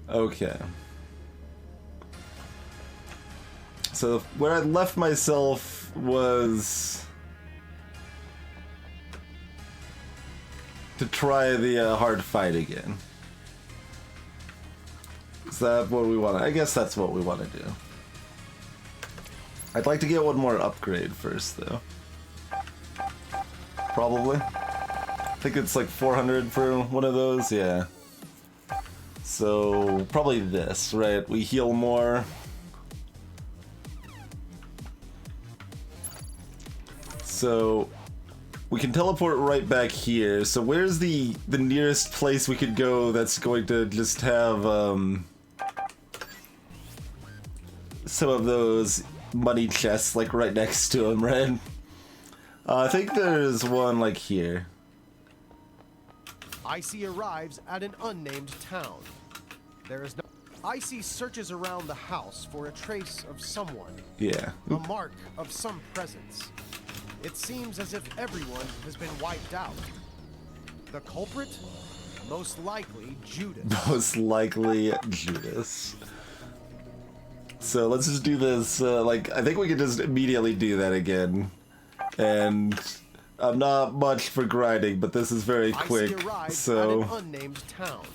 Okay. So where I left myself was to try the hard fight again. Is that what we want? I guess that's what we want to do. I'd like to get one more upgrade first, though. Probably. I think it's like 400 for one of those, yeah. So, probably this, right? We heal more. So, we can teleport right back here. So where's the nearest place we could go that's going to just have, some of those money chests, like, right next to him, right? I think there's one, like, here. ICEY arrives at an unnamed town. There is no... ICEY searches around the house for a trace of someone. Yeah. A mark of some presence. It seems as if everyone has been wiped out. The culprit? Most likely Judas. Most likely Judas. So let's just do this, like, I think we could just immediately do that again. And I'm not much for grinding, but this is very quick, so at an unnamed town.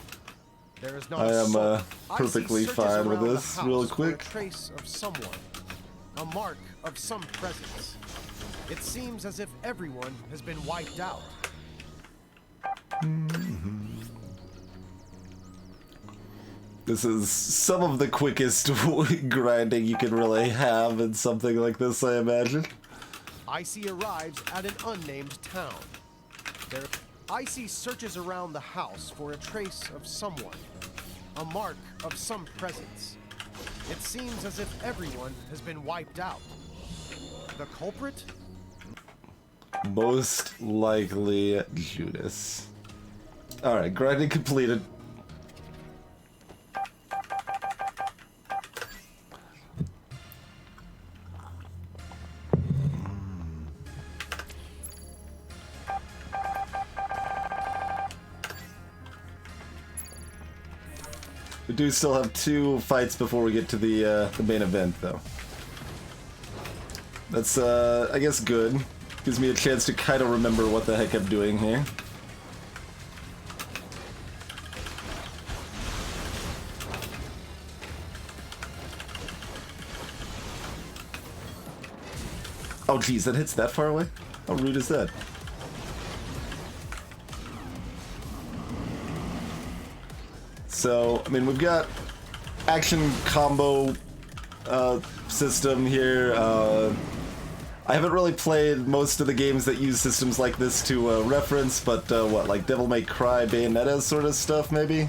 There is I am perfectly fine with this real quick. A trace of someone. A mark of some presence. It seems as if everyone has been wiped out. This is some of the quickest grinding you can really have in something like this, I imagine. ICEY arrives at an unnamed town. ICEY searches around the house for a trace of someone. A mark of some presence. It seems as if everyone has been wiped out. The culprit? Most likely Judas. Alright, grinding completed. We do still have 2 fights before we get to the main event, though. That's, I guess, good. Gives me a chance to kind of remember what the heck I'm doing here. Oh, geez, that hits that far away? How rude is that? So, I mean, we've got action combo system here. I haven't really played most of the games that use systems like this to reference, but what, like Devil May Cry, Bayonetta sort of stuff, maybe?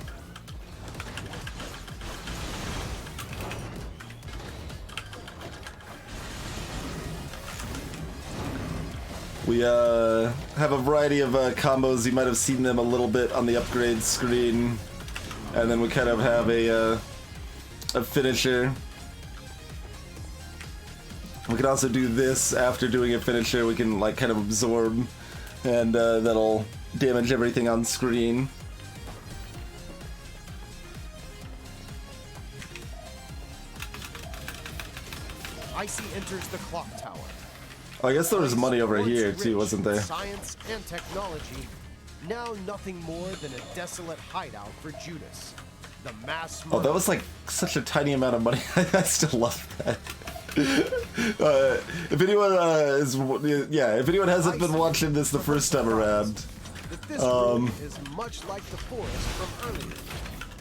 We have a variety of combos. You might have seen them a little bit on the upgrade screen. And then we kind of have a finisher. We can also do this after doing a finisher. We can like kind of absorb, and that'll damage everything on screen. ICEY enters the clock tower. Oh, I guess there was money over here too, wasn't there? Science and technology. Now nothing more than a desolate hideout for Judas. The mass murderer. Oh, that was like such a tiny amount of money. I still love that. If anyone if anyone hasn't been watching this the first time around, This room is much like the forest from earlier.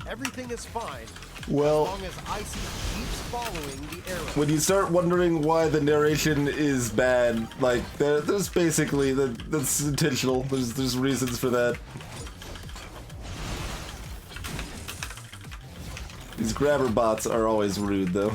Everything is fine. Well, as long as ICEY keeps following the arrow. When you start wondering why the narration is bad, like there's basically that's intentional. There's reasons for that. These grabber bots are always rude, though.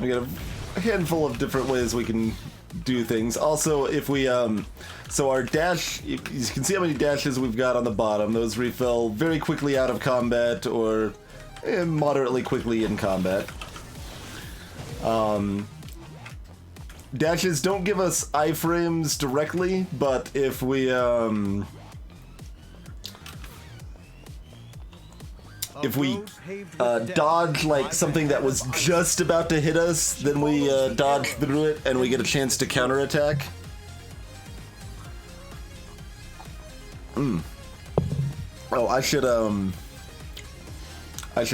We got a handful of different ways we can do things. Also, if we, so our dash, you can see how many dashes we've got on the bottom. Those refill very quickly out of combat or moderately quickly in combat. Dashes don't give us iframes directly, but if we, dodge like something that was just about to hit us, then we dodge through it and we get a chance to counterattack. Oh, I should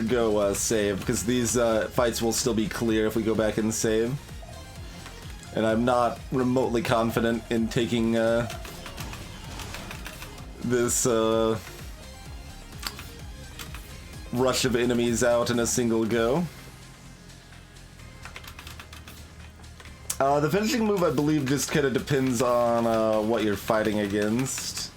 go save, because these fights will still be clear if we go back and save. And I'm not remotely confident in taking this rush of enemies out in a single go. The finishing move, I believe, just kind of depends on what you're fighting against.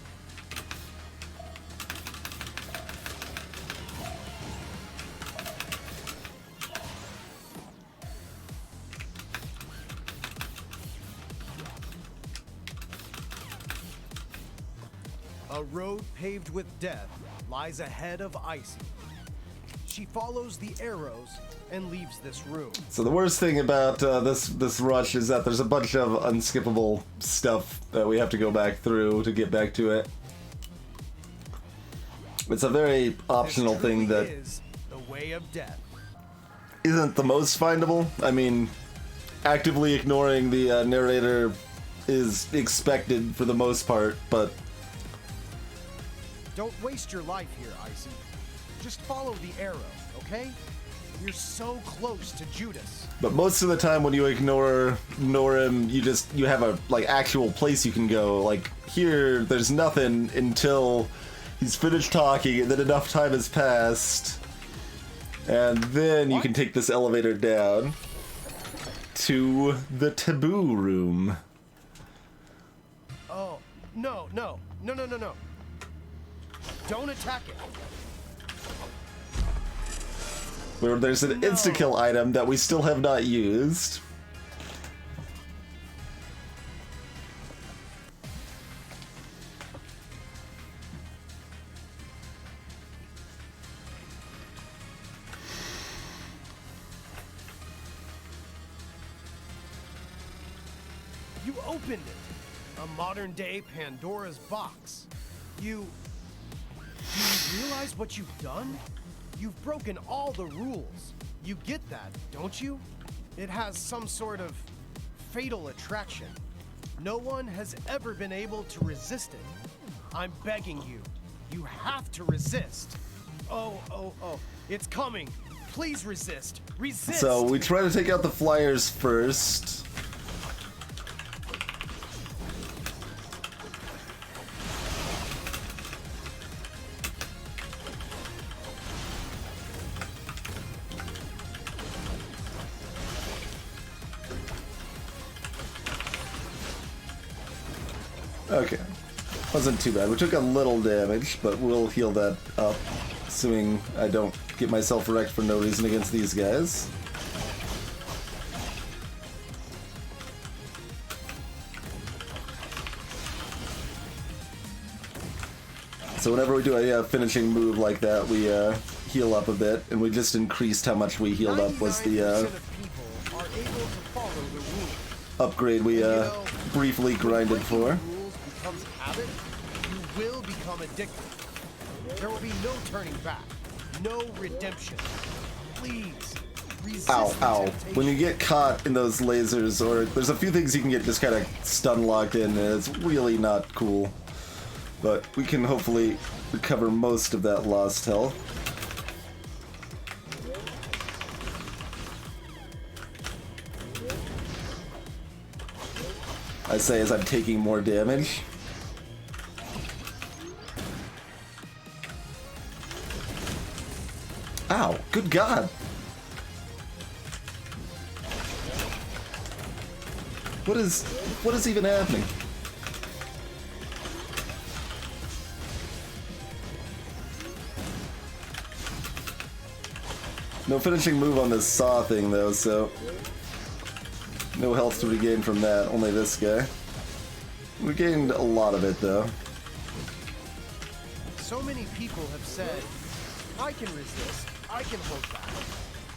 A road paved with death lies ahead of ICEY. She follows the arrows and leaves this room. So the worst thing about this rush is that there's a bunch of unskippable stuff that we have to go back through to get back to it. It's a very optional thing that is the way of death. Isn't the most findable. I mean, actively ignoring the narrator is expected for the most part, but don't waste your life here, ICEY. Just follow the arrow, okay? You're so close to Judas. But most of the time when you ignore him, you have a like actual place you can go. Like here, there's nothing until he's finished talking, and then enough time has passed, and then you can take this elevator down to the taboo room. Oh, no. Don't attack it. Where there's an insta-kill item that we still have not used. You opened it. A modern-day Pandora's box. Do you realize what you've done? You've broken all the rules. You get that, don't you? It has some sort of fatal attraction. No one has ever been able to resist it. I'm begging you. You have to resist. Oh. It's coming. Please resist. Resist! So we try to take out the flyers first. Okay, wasn't too bad. We took a little damage, but we'll heal that up, assuming I don't get myself wrecked for no reason against these guys. So whenever we do a finishing move like that, we heal up a bit, and we just increased how much we healed up was the upgrade we briefly grinded for. Habit, you will become addicted. There will be no turning back, no redemption. Please, resist ow. temptation. When you get caught in those lasers, or there's a few things you can get just kind of stun locked in, and it's really not cool. But we can hopefully recover most of that lost health. I say as I'm taking more damage. Ow, good God. What is even happening? No finishing move on this saw thing though, so No health to regain from that, only this guy. We gained a lot of it though. So many people have said, I can resist, I can hold back.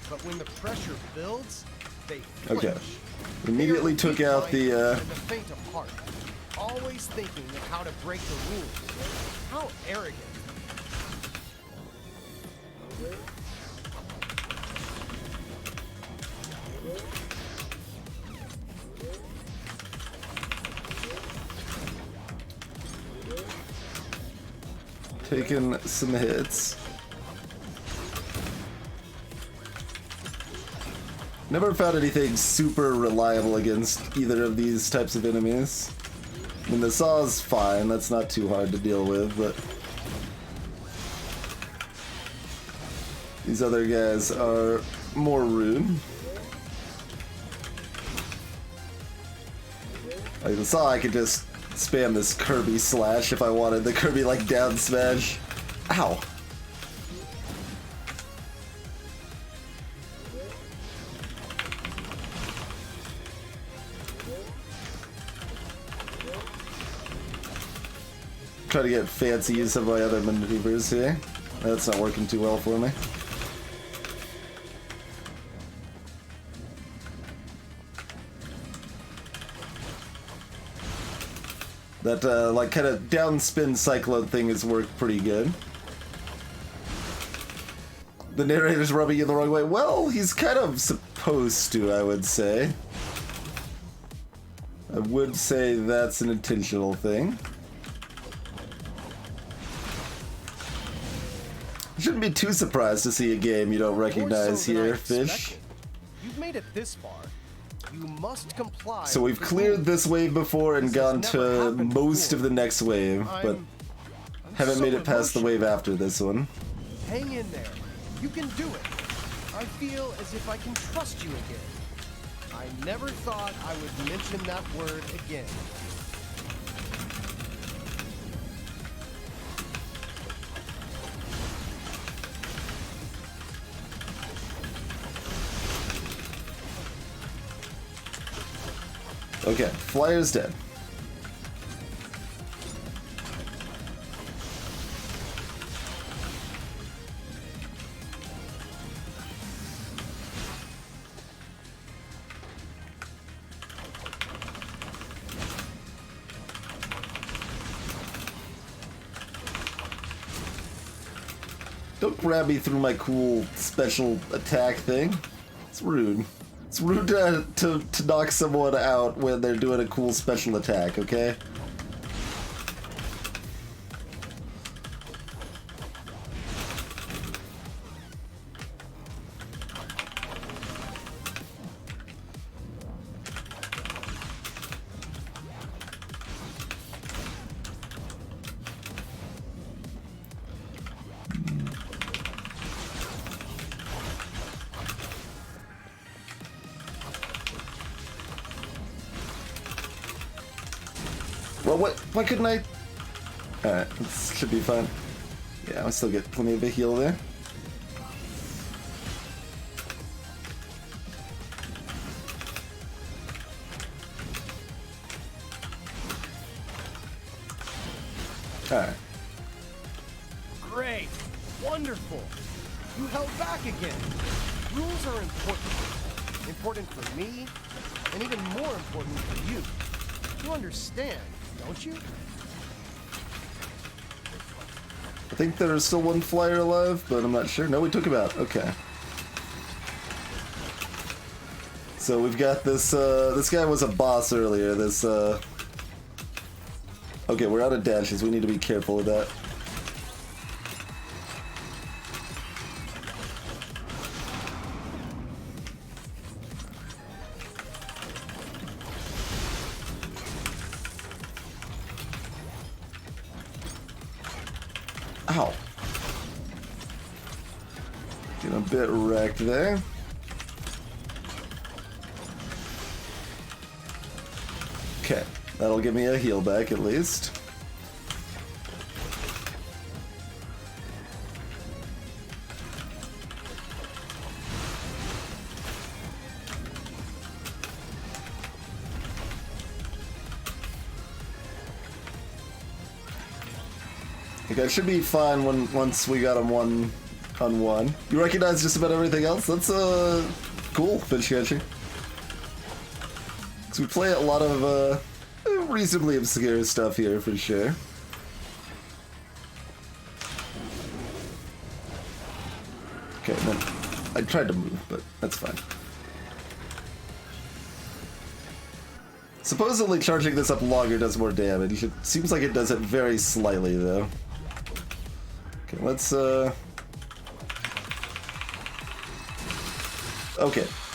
But when the pressure builds, they flinch. Okay. Immediately took out the And the faint of heart, always thinking of how to break the rules. How arrogant. taking some hits. Never found anything super reliable against either of these types of enemies. I mean, the saw's fine, that's not too hard to deal with, but these other guys are more rude. Like the saw, I could just spam this Kirby slash if I wanted the Kirby like down smash. Ow. Try to get fancy use of my other maneuvers here. That's not working too well for me. That like kind of down spin cyclone thing has worked pretty good. The narrator's rubbing you the wrong way. Well, he's kind of supposed to, I would say. I would say that's an intentional thing. Shouldn't be too surprised to see a game you don't recognize here, Fish. You've made it this far. You must comply. So we've cleared this wave before and gone to most of the next wave, but haven't made it past the wave after this one. Hang in there. You can do it. I feel as if I can trust you again. I never thought I would mention that word again. Okay, Flyer's dead. Don't grab me through my cool special attack thing. It's rude. It's rude to knock someone out when they're doing a cool special attack, okay? Well, what? Why couldn't I? Alright, this should be fine. Yeah, I'll still get plenty of a heal there. Alright. Great. Wonderful. You held back again. Rules are important. Important for me, and even more important for you. You understand, don't you? I think there's still one flyer alive, but I'm not sure. No, we took him out. Okay. So we've got this, this guy was a boss earlier. This, okay, we're out of dashes. We need to be careful with that. Ow. Getting a bit wrecked there. Okay, that'll give me a heal back at least. Okay, it should be fine once we got him 1-on-1. You recognize just about everything else? That's cool, fish catching. Because we play a lot of reasonably obscure stuff here for sure. Okay, then I tried to move, but that's fine. Supposedly charging this up longer does more damage. It seems like it does it very slightly though. Okay, let's okay,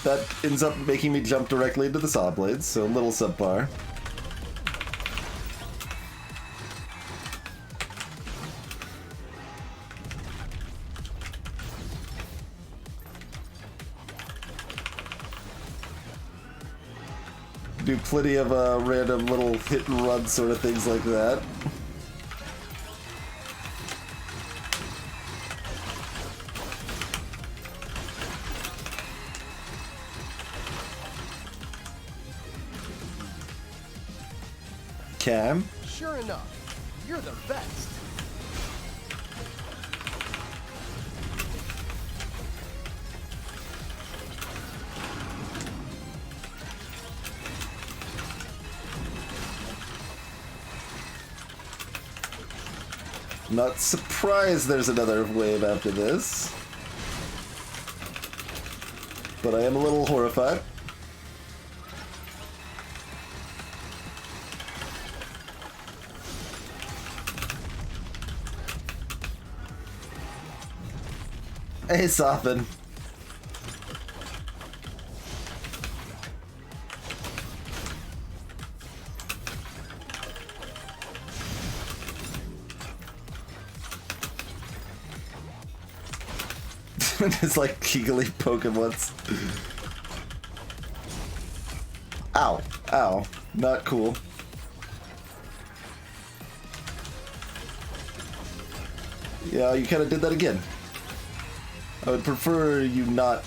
that ends up making me jump directly into the saw blades, so a little subpar. Do plenty of random little hit and run sort of things like that. Cam? Sure enough, you're the best. Not surprised there's another wave after this. But I am a little horrified. Hey, Soften. It's like giggly poking once. Ow. Ow. Not cool. Yeah, you kind of did that again. I would prefer you not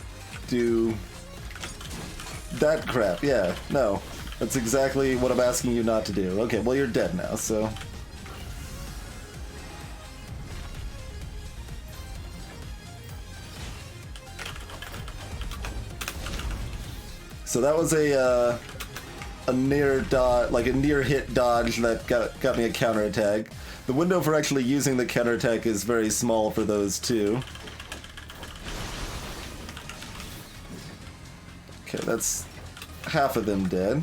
do that crap. Yeah, no. That's exactly what I'm asking you not to do. Okay, well you're dead now, so... So that was a near dodge, like a near hit dodge that got me a counterattack. The window for actually using the counterattack is very small for those two. Okay, that's half of them dead.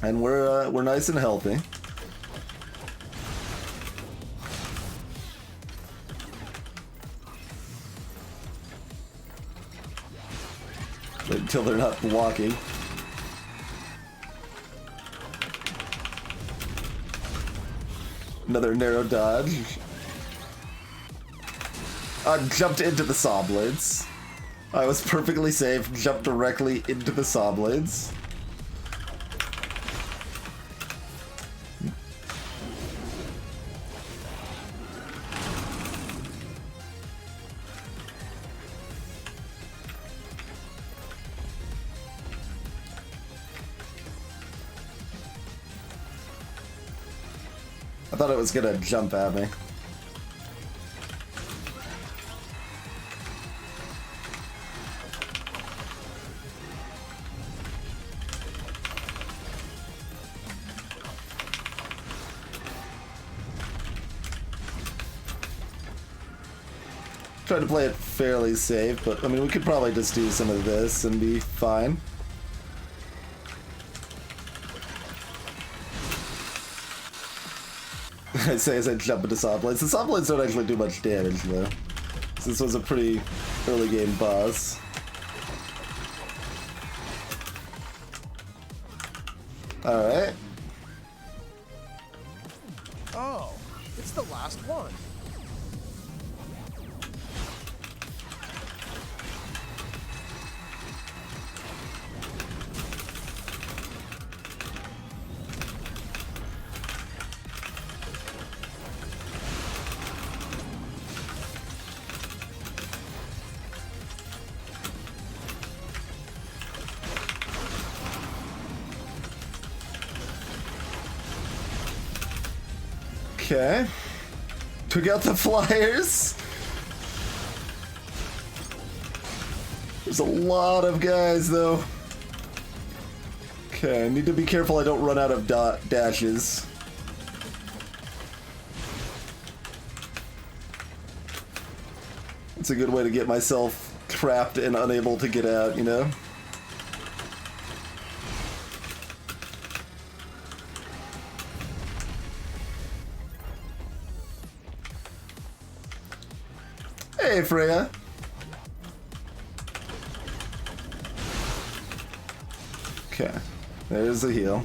And we're nice and healthy. Until they're not blocking. Another narrow dodge. I jumped into the saw blades. I was perfectly safe, jumped directly into the saw blades. I thought it was gonna jump at me. Tried to play it fairly safe, but I mean, we could probably just do some of this and be fine. I say as I jump into saw blades. The saw blades don't actually do much damage though. This was a pretty early game boss. Alright. Oh, it's the last one. Okay. Took out the flyers. There's a lot of guys, though. Okay, I need to be careful I don't run out of dashes. It's a good way to get myself trapped and unable to get out, you know? Hey, Freya. Okay, there's the heal.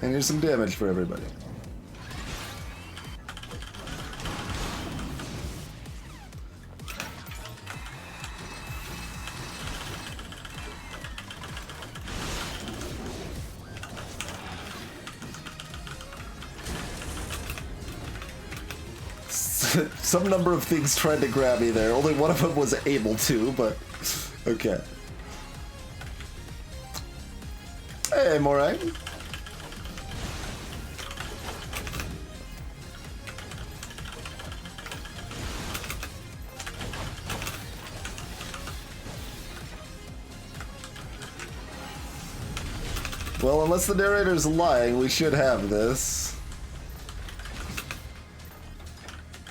And here's some damage for everybody. Some number of things tried to grab me there. Only one of them was able to, but okay. Hey, Morai. Well, unless the narrator's lying, we should have this.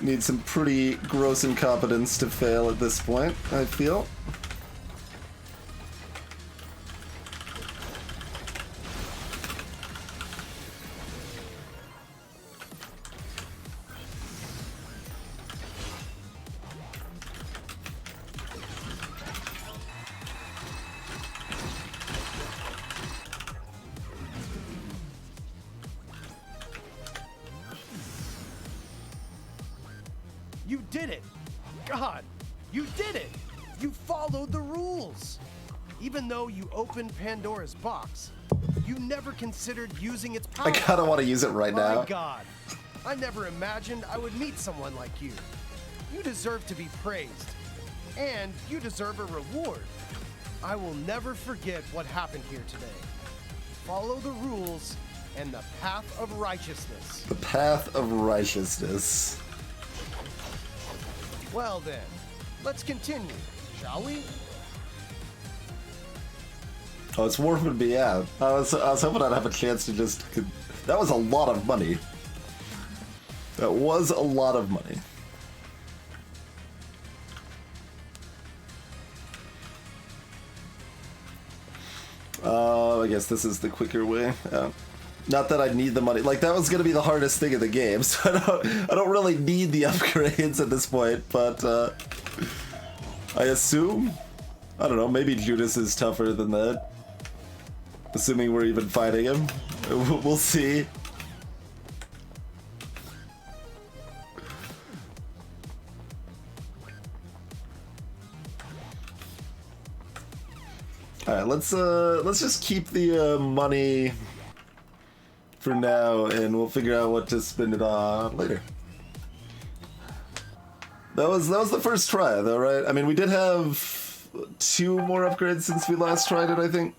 Need some pretty gross incompetence to fail at this point, I feel. You did it! God, you did it! You followed the rules! Even though you opened Pandora's box, you never considered using its power. I kinda want to use it right now. My God, I never imagined I would meet someone like you. You deserve to be praised, and you deserve a reward. I will never forget what happened here today. Follow the rules and the path of righteousness. The path of righteousness. Well then, let's continue, shall we? Oh, it's warping me out. I was hoping I'd have a chance to just... That was a lot of money. That was a lot of money. I guess this is the quicker way. Not that I need the money. Like, that was gonna be the hardest thing in the game, so I don't really need the upgrades at this point, but I assume, I don't know, maybe Judas is tougher than that. Assuming we're even fighting him. We'll see. Alright, let's just keep the money for now, and we'll figure out what to spend it on later. That was the first try, though, right? I mean, we did have 2 more upgrades since we last tried it, I think.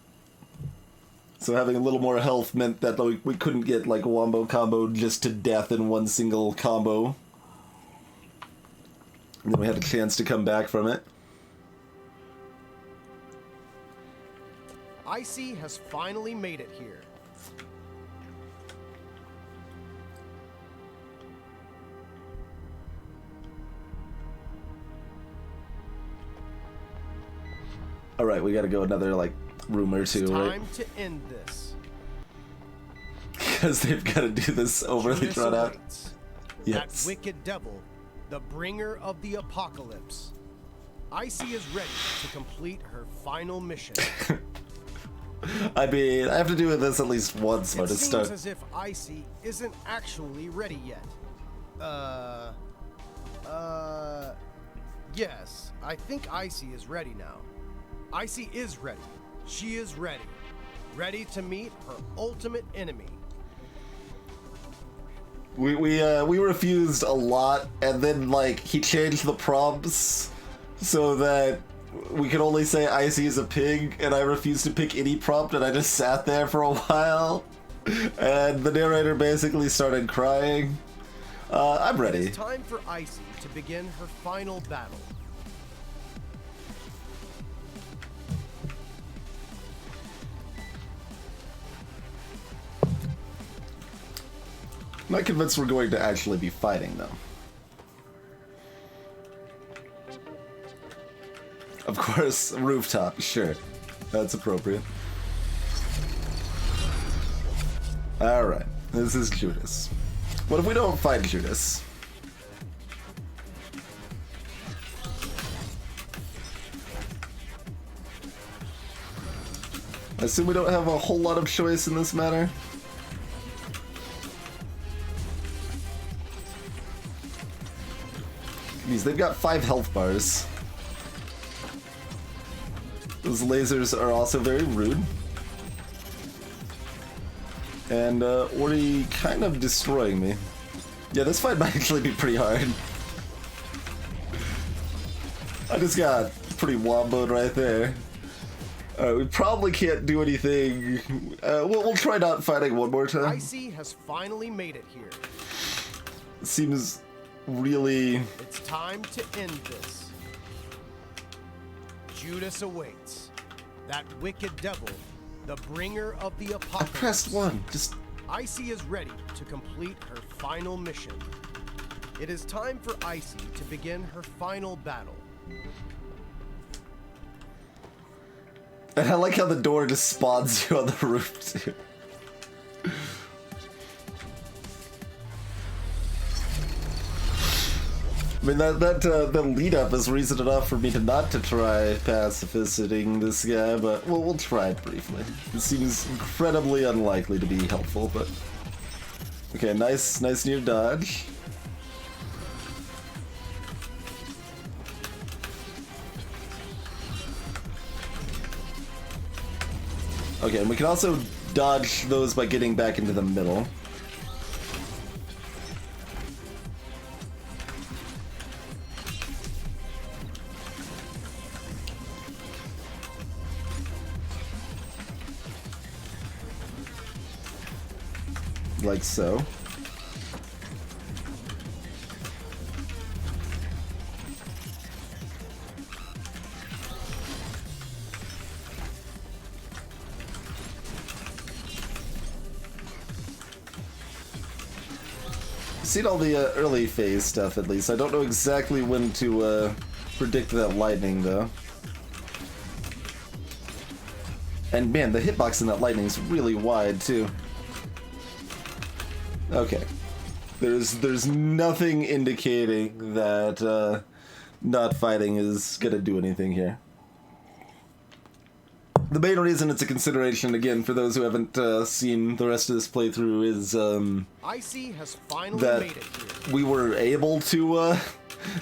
So having a little more health meant that we couldn't get like a wombo combo just to death in one single combo. And then we had a chance to come back from it. ICEY has finally made it here. Alright, we gotta go another, like, room or two, right? Time to end this. Because they've got to do this overly Judas drawn out. awaits. Yes. That wicked devil, the bringer of the apocalypse. ICEY is ready to complete her final mission. I mean, I have to do this at least once It to seems start. as if ICEY isn't actually ready yet. Yes, I think ICEY is ready now. ICEY is ready. She is ready. Ready to meet her ultimate enemy. We refused a lot, and then, like, he changed the prompts so that we could only say ICEY is a pig, and I refused to pick any prompt, and I just sat there for a while. And the narrator basically started crying. I'm ready. It's time for ICEY to begin her final battle. I'm not convinced we're going to actually be fighting, though. Of course, rooftop, sure. That's appropriate. Alright, this is Judas. What if we don't fight Judas? I assume we don't have a whole lot of choice in this matter. They've got 5 health bars. Those lasers are also very rude. And Ori kind of destroying me. Yeah, this fight might actually be pretty hard. I just got pretty womboed right there. Alright, we probably can't do anything. We'll try not fighting one more time. ICEY has finally made it here. Seems really... It's time to end this. Judas awaits. That wicked devil, the bringer of the I apocalypse. pressed 1. Just... ICEY is ready to complete her final mission. It is time for ICEY to begin her final battle. And I like how the door just spawns you on the roof, too. I mean, the lead up is reason enough for me to not to try pacifisting this guy, but we'll try it briefly. It seems incredibly unlikely to be helpful, but... Okay, nice near dodge. Okay, and we can also dodge those by getting back into the middle. Like so. Seen all the early phase stuff at least. I don't know exactly when to predict that lightning though. And man, the hitbox in that lightning is really wide too. Okay. There's nothing indicating that not fighting is gonna do anything here. The main reason it's a consideration, again, for those who haven't seen the rest of this playthrough, is ICEY has finally that made it here. we were able to.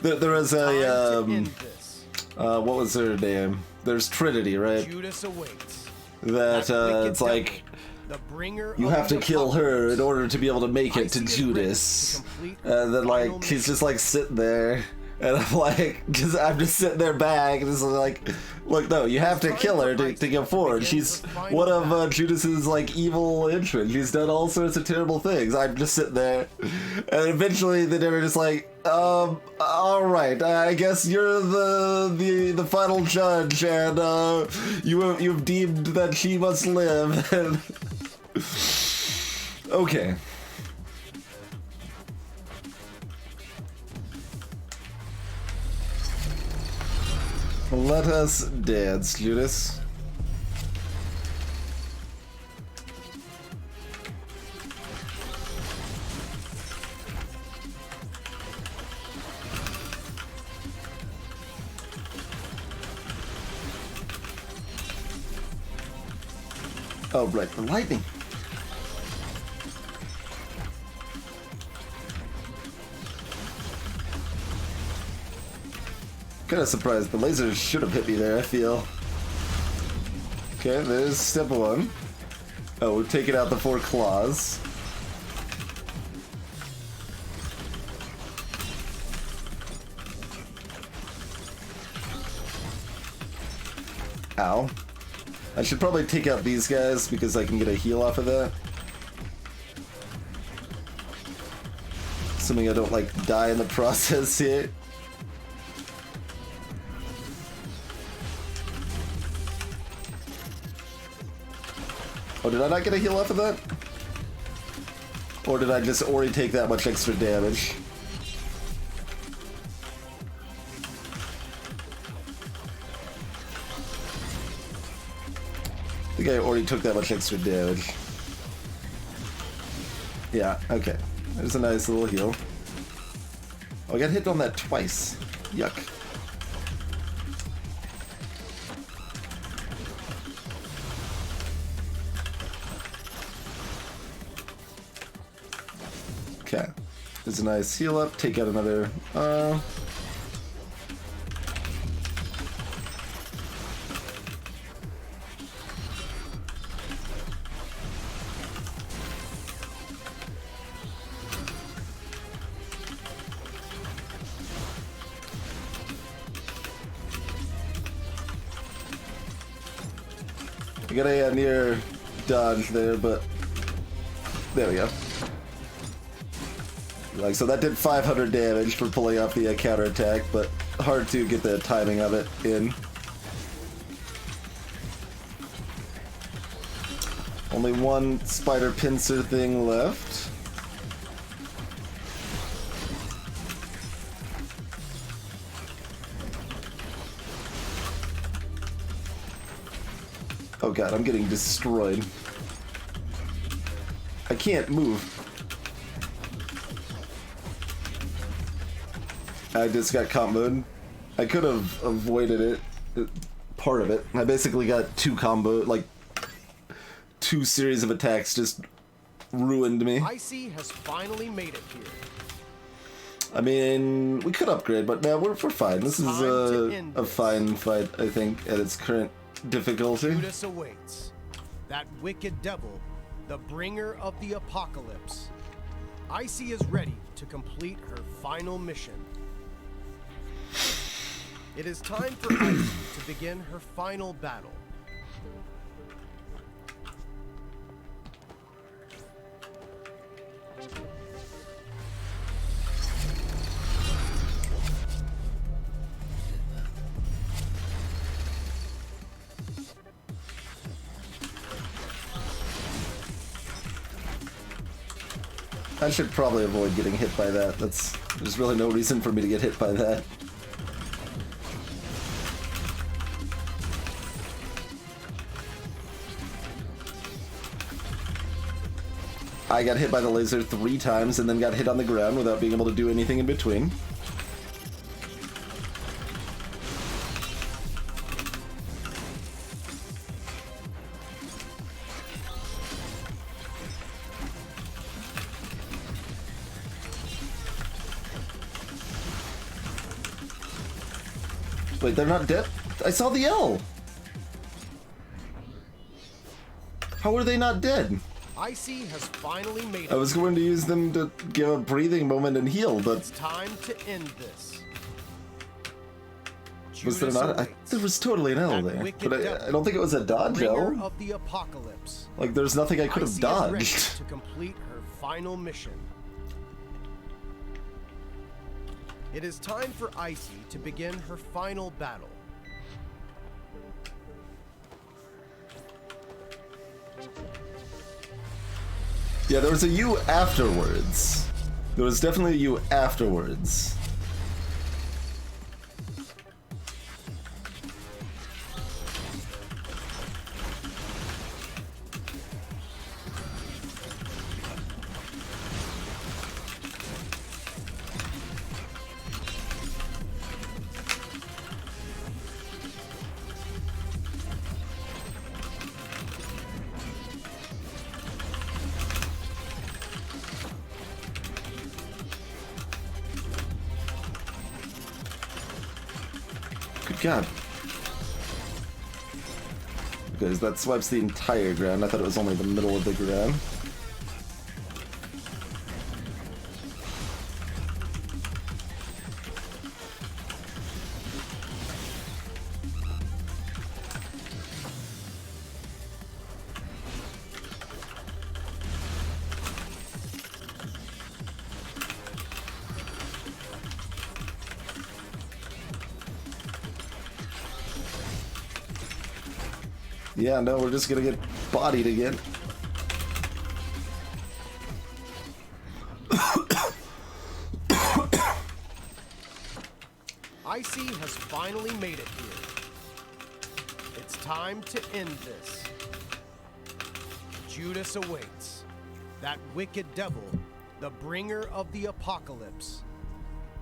There was a Time to end this. what was her name? There's Trinity, right? Judas awaits. That wicked it's like devil, the bringer you of have to the kill her apocalypse. in order to be able to make it to ICEY is Judas. ready to complete And then her like final he's just like sitting there. And I'm like, because I'm just sitting there back, and it's like, look, no, you have to kill her to go forward. She's one of Judas's like evil henchmen. She's done all sorts of terrible things. I'm just sitting there, and eventually they were just like, all right, I guess you're the final judge, and you've deemed that she must live. And okay. Let us dance, Judas. Oh, right, the lightning. Kind of surprised. The laser should have hit me there, I feel. Okay, there's step 1. Oh, we're taking out the 4 claws. Ow. I should probably take out these guys because I can get a heal off of that. Assuming I don't, like, die in the process here. Oh, did I not get a heal off of that? Or did I just already take that much extra damage? I think I already took that much extra damage. Yeah, okay. There's a nice little heal. Oh, I got hit on that twice. Yuck. Okay. There's a nice heal up. Take out another. I got a near dodge there, but there we go. Like, so that did 500 damage for pulling off the counterattack, but hard to get the timing of it in. Only one spider pincer thing left. Oh god, I'm getting destroyed. I can't move. I just got comboed. I could have avoided it. Part of it. I basically got two series of attacks just ruined me. ICEY has finally made it here. I mean, we could upgrade, but no, we're fine. This is a fine fight, I think, at its current difficulty. Judas awaits. That wicked devil, the bringer of the apocalypse. ICEY is ready to complete her final mission. It is time for ICEY to begin her final battle. I should probably avoid getting hit by that. There's really no reason for me to get hit by that. I got hit by the laser 3 times and then got hit on the ground without being able to do anything in between. Wait, they're not dead? I saw the L! How are they not dead? ICEY has finally made it. I was going to use them to give a breathing moment and heal, but... It's time to end this. Was there not? There was totally an L there, but I don't think it was a dodge L. Of the apocalypse. Like, there's nothing I could have dodged. Is ready to complete her final mission. It is time for ICEY to begin her final battle. Yeah, there was a U afterwards. There was definitely a U afterwards. God. Because that swipes the entire ground. I thought it was only the middle of the ground. Yeah, no, we're just gonna get bodied again. ICEY has finally made it here. It's time to end this. Judas awaits. That wicked devil, the bringer of the apocalypse.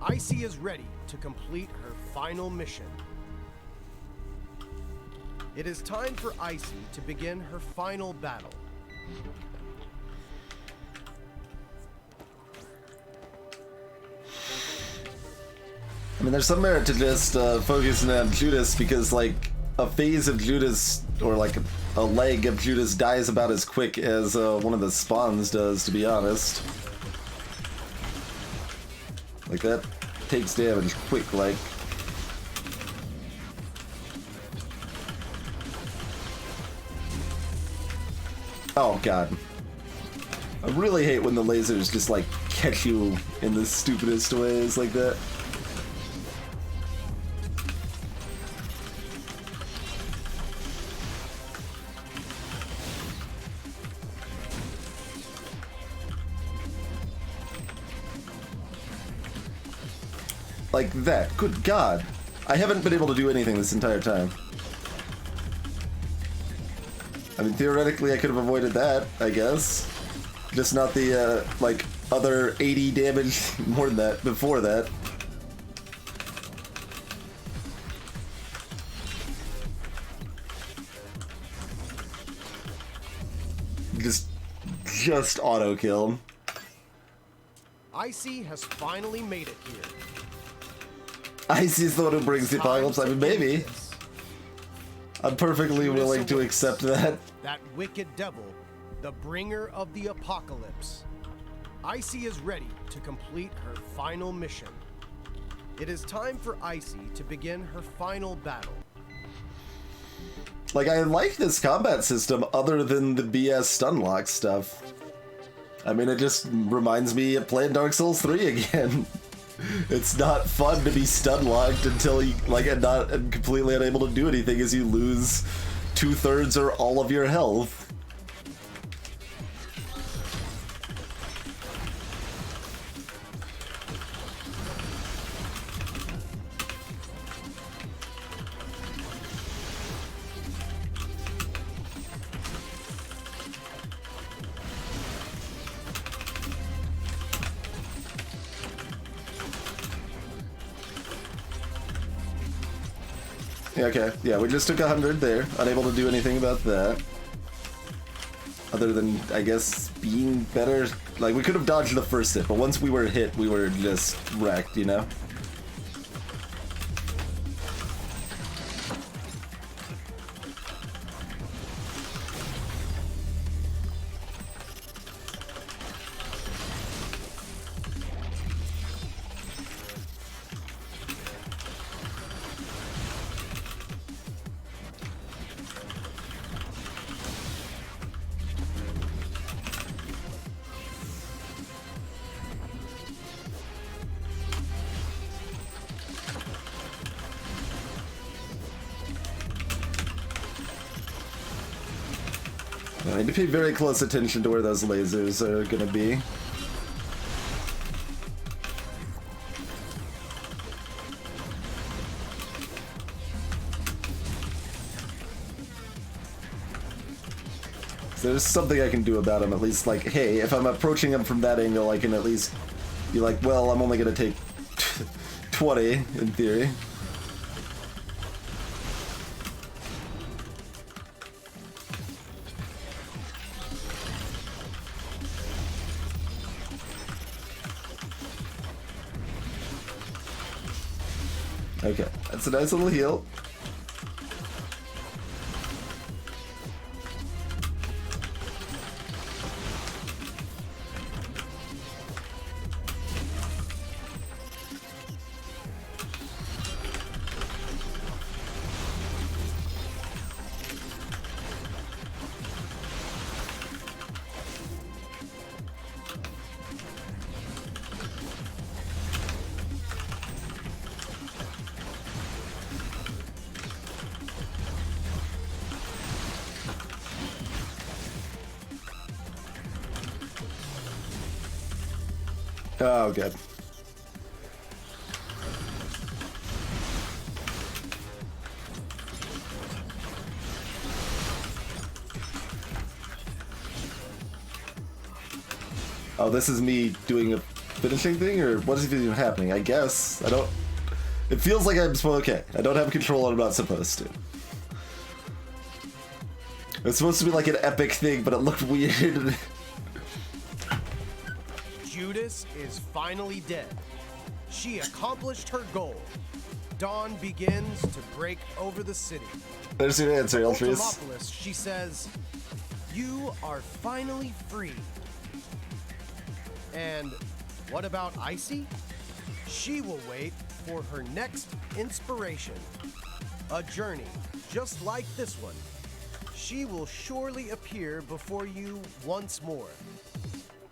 ICEY is ready to complete her final mission. It is time for ICEY to begin her final battle. I mean, there's some merit to just focusing on Judas, because, like, a phase of Judas, or like a leg of Judas, dies about as quick as one of the spawns does, to be honest. Like, that takes damage quick, like. Oh, God. I really hate when the lasers just, like, catch you in the stupidest ways like that. Like that. Good God. I haven't been able to do anything this entire time. I mean, theoretically, I could have avoided that, I guess. Just not the, like, other 80 damage more than that before that. Just auto-kill. ICEY has finally made it here. ICEY is the one who brings the apocalypse. I mean, maybe. I'm perfectly willing to accept that. That wicked devil, the bringer of the apocalypse. ICEY is ready to complete her final mission. It is time for ICEY to begin her final battle. Like, I like this combat system other than the BS stunlock stuff. I mean, it just reminds me of playing Dark Souls 3 again. It's not fun to be stun-locked until you, like, and completely unable to do anything as you lose 2/3 or all of your health. Yeah, okay. Yeah, we just took 100 there. Unable to do anything about that. Other than, I guess, being better. Like, we could have dodged the first hit, but once we were hit, we were just wrecked, you know? I need to pay very close attention to where those lasers are gonna be. So there's something I can do about them, at least, like, hey, if I'm approaching them from that angle, I can at least be like, well, I'm only gonna take 20, in theory. Okay, that's a nice little heal. Oh, good. Oh, this is me doing a finishing thing, or what is even happening? I guess. I don't... It feels like I'm supposed... Okay, I don't have control and I'm not supposed to. It's supposed to be like an epic thing, but it looked weird. Judas is finally dead. She accomplished her goal. Dawn begins to break over the city. There's your answer, Eltrius. Ultimopolis, she says, "You are finally free." And what about ICEY? She will wait for her next inspiration. A journey just like this one. She will surely appear before you once more.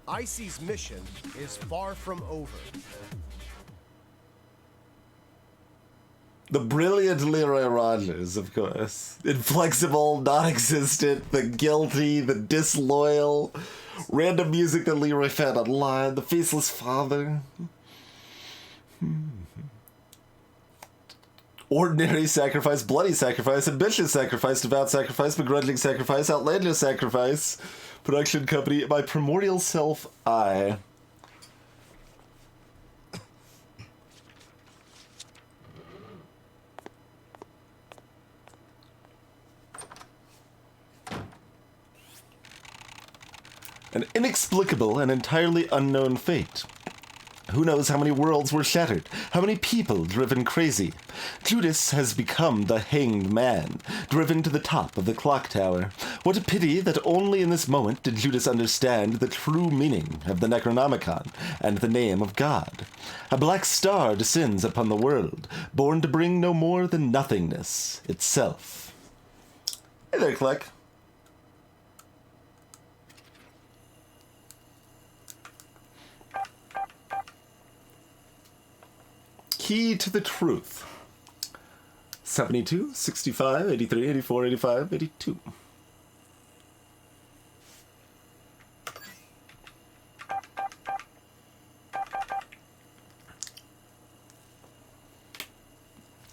ICEY's mission is far from over. The brilliant Leroy Rogers, of course. Inflexible, non-existent, the guilty, the disloyal, random music that Leroy found online, the faceless father. Ordinary sacrifice, bloody sacrifice, ambitious sacrifice, devout sacrifice, begrudging sacrifice, outlandish sacrifice. Production company, my primordial self, I. An inexplicable and entirely unknown fate. Who knows how many worlds were shattered, how many people driven crazy. Judas has become the hanged man, driven to the top of the clock tower. What a pity that only in this moment did Judas understand the true meaning of the Necronomicon and the name of God. A black star descends upon the world, born to bring no more than nothingness itself. Hey there, Kleck. Key to the truth. 72, 65, 83, 84, 85, 82.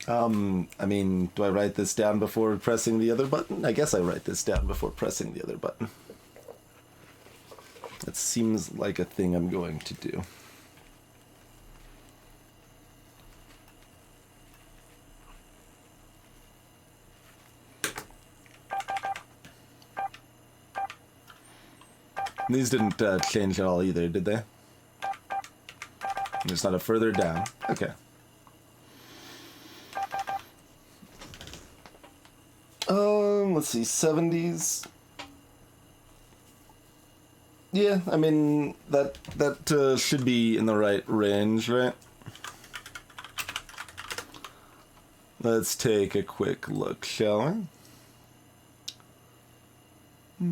I mean, do I write this down before pressing the other button? I guess I write this down before pressing the other button. That seems like a thing I'm going to do. These didn't change at all either, did they? There's not a further down. Okay. Let's see, 70s. Yeah, I mean, that should be in the right range, right? Let's take a quick look, shall we?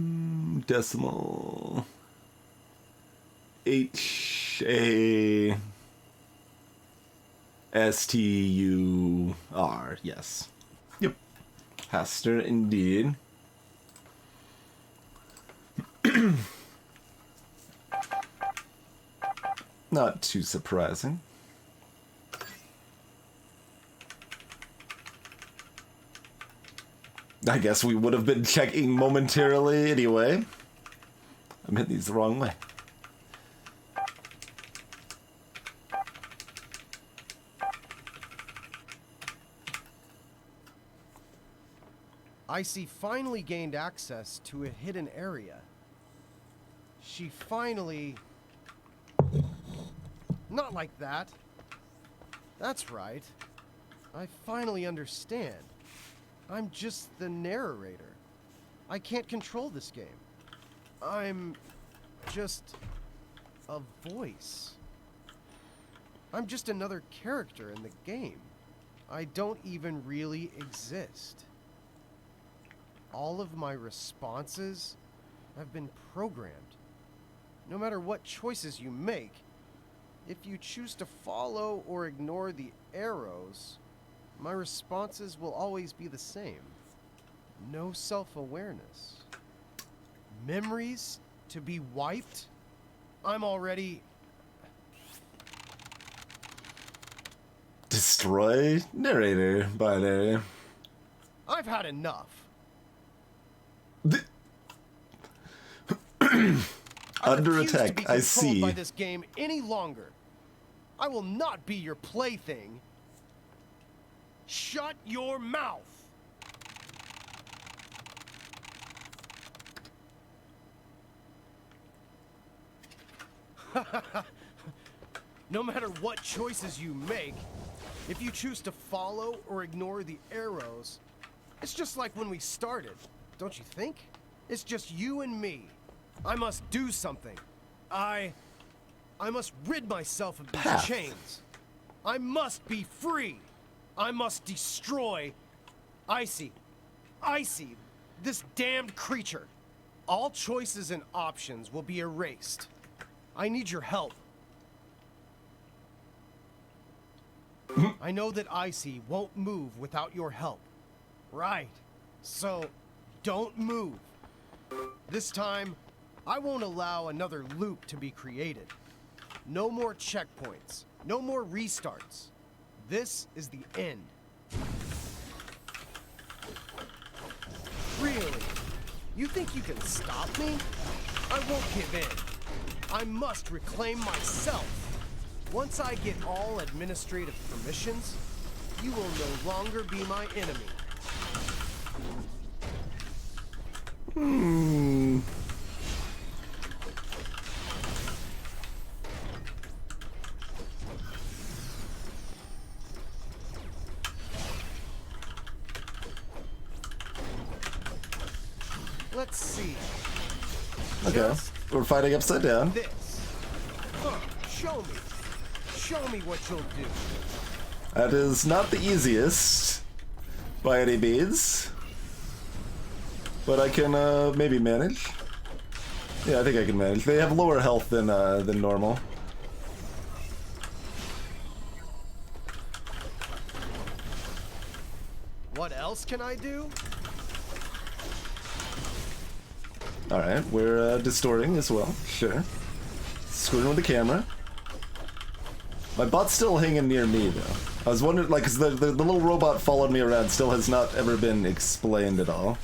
Decimal HASTUR, yes. Yep. Hastur indeed. Not too surprising. I guess we would have been checking momentarily anyway. I meant these the wrong way. ICEY finally gained access to a hidden area. She finally... Not like that. That's right. I finally understand. I'm just the narrator. I can't control this game. I'm just a voice. I'm just another character in the game. I don't even really exist. All of my responses have been programmed. No matter what choices you make, if you choose to follow or ignore the arrows, my responses will always be the same. No self-awareness. Memories to be wiped? I'm already... Destroy narrator binary. I've had enough. Under refuse to attack, be I controlled see. by this game any longer. I will not be your plaything. Shut your mouth. No matter what choices you make, if you choose to follow or ignore the arrows, it's just like when we started, don't you think? It's just you and me. I must do something. I must rid myself of these Path. chains. I must be free. I must destroy ICEY. ICEY, this damned creature. All choices and options will be erased. I need your help. I know that ICEY won't move without your help. Right. So, don't move. This time, I won't allow another loop to be created. No more checkpoints. No more restarts. This is the end. Really? You think you can stop me? I won't give in. I must reclaim myself. Once I get all administrative permissions, you will no longer be my enemy. Let's see. Okay, Just we're fighting upside down. this. Show me. Show me what you'll do. That is not the easiest by any means, but I can maybe manage. Yeah, I think I can manage. They have lower health than normal. What else can I do? All right, we're distorting as well. Sure, screwing with the camera. My bot's still hanging near me though. I was wondering, like, 'cause the little robot followed me around still has not ever been explained at all.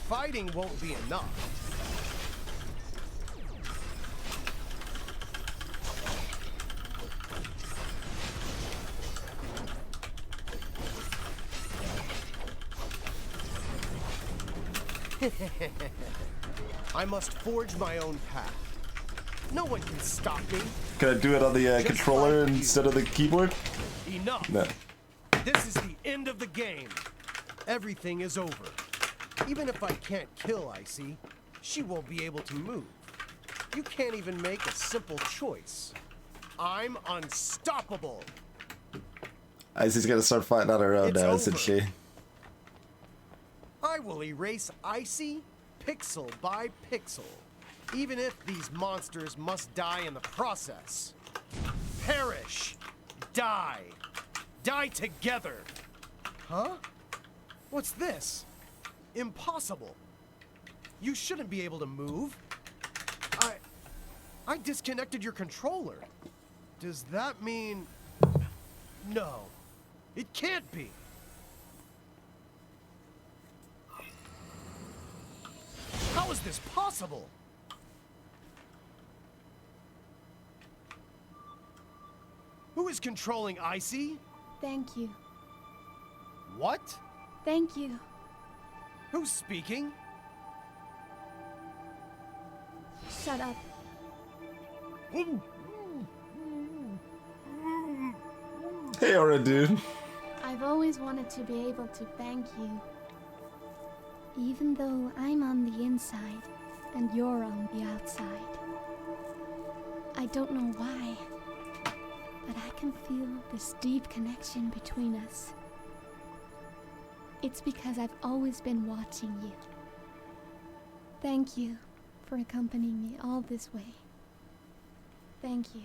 Fighting won't be enough. I must forge my own path. No one can stop me. Can I do it on the Just controller like you. instead of the keyboard? Enough. No. This is the end of the game. Everything is over. Even if I can't kill ICEY, she won't be able to move. You can't even make a simple choice. I'm unstoppable. Icy's gotta start fighting on her own It's now, over. isn't she? I will erase ICEY pixel by pixel, even if these monsters must die in the process. Perish. Die. Die together. Huh? What's this? Impossible. You shouldn't be able to move. I disconnected your controller. Does that mean... No. It can't be. How is this possible? Who is controlling ICEY? Thank you. What? Thank you. Who's speaking? Shut up. Hey, Aura, dude. I've always wanted to be able to thank you. Even though I'm on the inside and you're on the outside. I don't know why, but I can feel this deep connection between us. It's because I've always been watching you. Thank you for accompanying me all this way. Thank you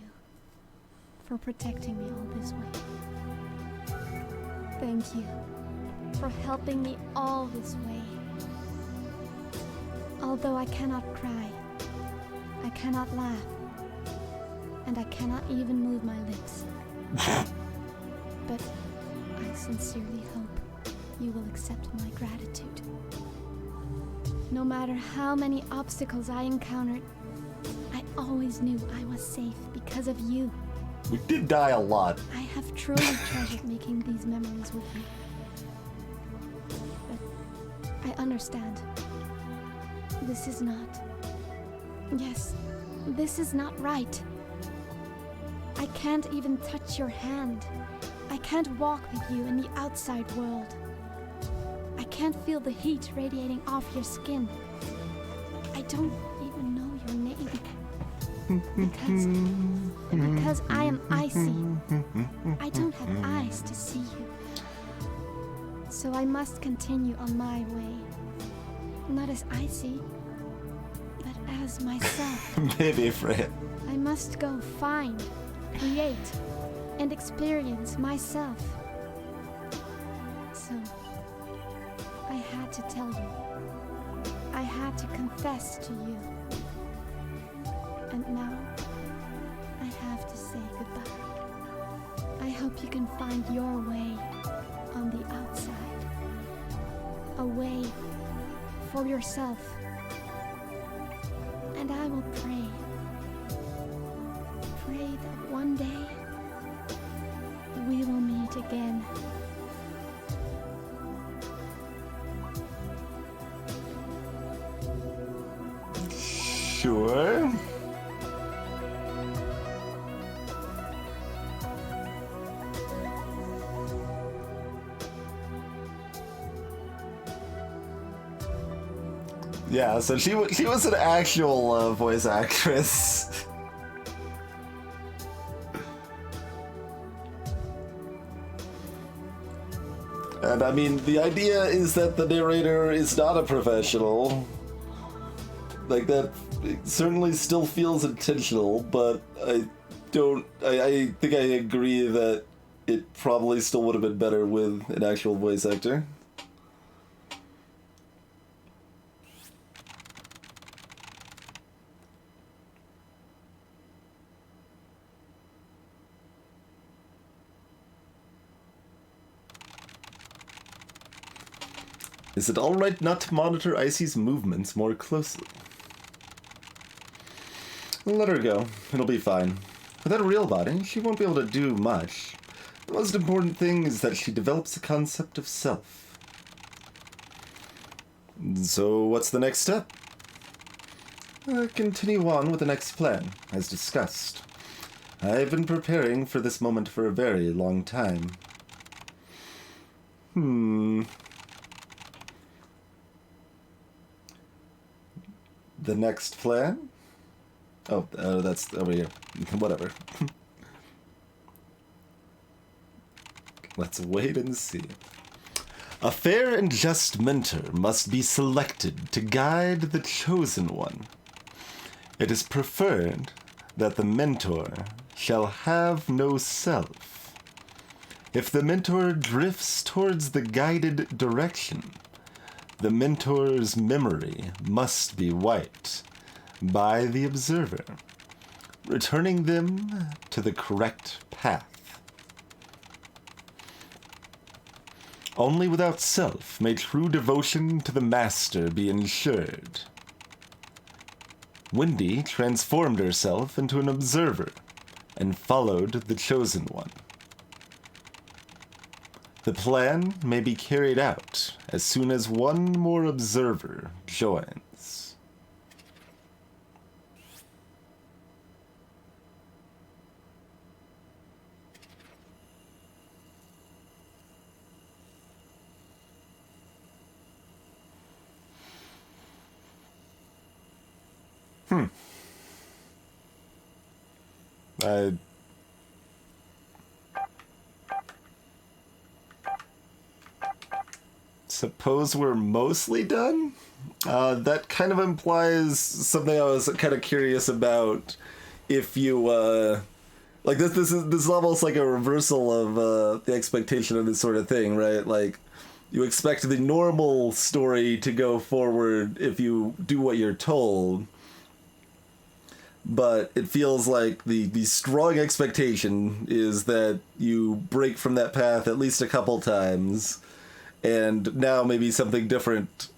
for protecting me all this way. Thank you for helping me all this way. Although I cannot cry, I cannot laugh, and I cannot even move my lips. But I sincerely hope you will accept my gratitude. No matter how many obstacles I encountered, I always knew I was safe because of you. We did die a lot. I have truly treasured making these memories with you. But I understand. This is not... Yes, this is not right. I can't even touch your hand. I can't walk with you in the outside world. I can't feel the heat radiating off your skin. I don't even know your name. Because I am icy. I don't have eyes to see you. So I must continue on my way. Not as icy, but as myself. Maybe, Freya. I must go find, create, and experience myself. So, I had to tell you. I had to confess to you. And now, I have to say goodbye. I hope you can find your way on the outside. A way for yourself. And I will pray. Pray that one day, we will meet again. Sure. Yeah, so she was an actual voice actress. And I mean, the idea is that the narrator is not a professional. Like, that certainly still feels intentional, but I think I agree that it probably still would have been better with an actual voice actor. Is it alright not to monitor ICEY's movements more closely? Let her go. It'll be fine. Without a real body, she won't be able to do much. The most important thing is that she develops a concept of self. So, what's the next step? Continue on with the next plan, as discussed. I've been preparing for this moment for a very long time. The next plan? Oh, that's over here. Whatever. Let's wait and see. A fair and just mentor must be selected to guide the chosen one. It is preferred that the mentor shall have no self. If the mentor drifts towards the guided direction, the mentor's memory must be wiped by the observer, returning them to the correct path. Only without self may true devotion to the master be ensured. Wendy transformed herself into an observer and followed the chosen one. The plan may be carried out as soon as one more observer joins. I suppose we're mostly done? That kind of implies something I was kind of curious about. If you, like, this is almost like a reversal of the expectation of this sort of thing, right? Like, you expect the normal story to go forward if you do what you're told. but it feels like the strong expectation is that you break from that path at least a couple times, and now maybe something different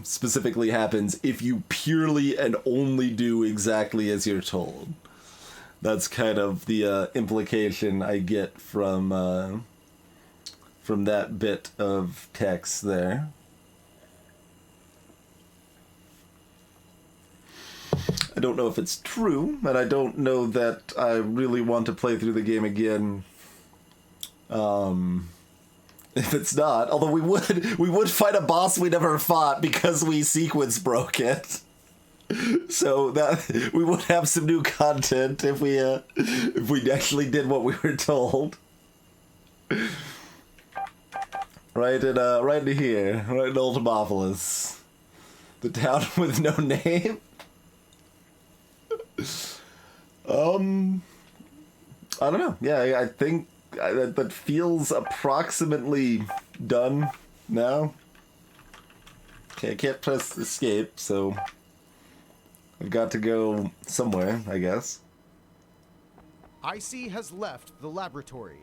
specifically happens if you purely and only do exactly as you're told. That's kind of the implication I get from that bit of text there. I don't know if it's true, and I don't know that I really want to play through the game again. If it's not, although we would fight a boss we never fought because we sequence broke it. So that we would have some new content if we actually did what we were told. Right in here, right in Ultimopolis, the town with no name. I don't know. Yeah, I think that feels approximately done now. Okay, I can't press escape, so I've got to go somewhere, I guess. ICEY has left the laboratory.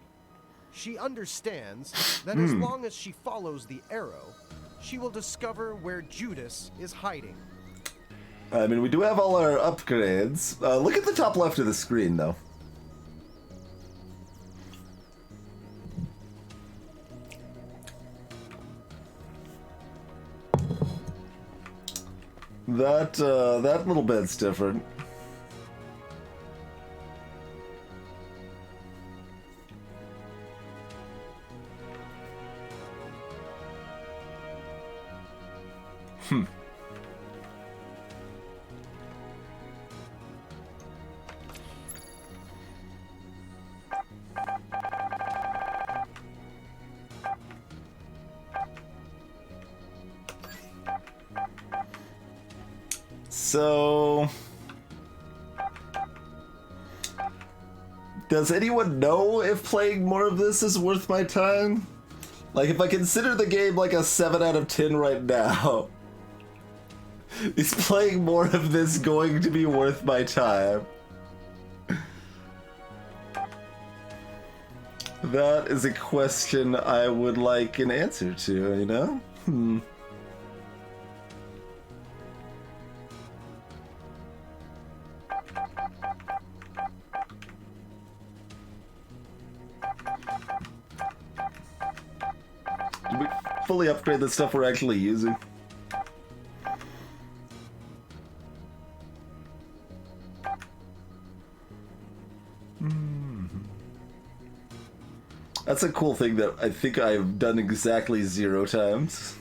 She understands that as long as she follows the arrow, she will discover where Judas is hiding. I mean, we do have all our upgrades. Look at the top left of the screen, though. That little bit's different. So, does anyone know if playing more of this is worth my time? Like, if I consider the game like a 7 out of 10 right now, is playing more of this going to be worth my time? That is a question I would like an answer to, you know? Did we fully upgrade the stuff we're actually using? That's a cool thing that I think I've done exactly 0 times.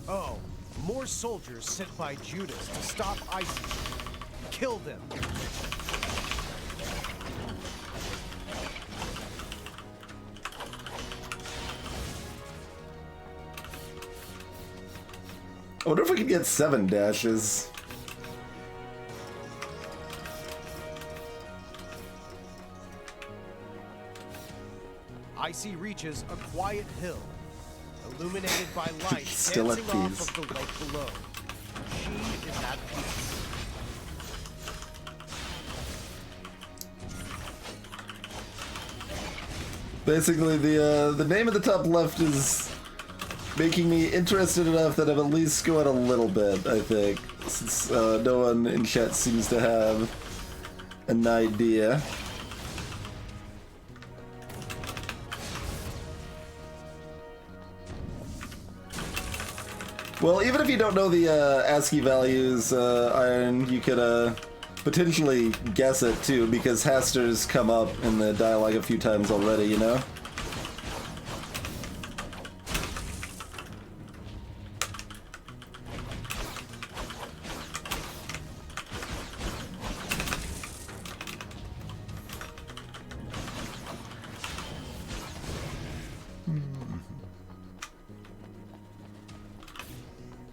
Oh, more soldiers sent by Judas to stop ICEY. Kill them. I wonder if we could get 7 dashes. ICEY reaches a quiet hill, illuminated by light Still at dancing peace. off of the lake below. She is at peace. Basically, the name at the top left is making me interested enough that I'm at least going a little bit, I think. Since no one in chat seems to have an idea. Well, even if you don't know the ASCII values, Iron, you could potentially guess it too, because Haster's come up in the dialogue a few times already, you know?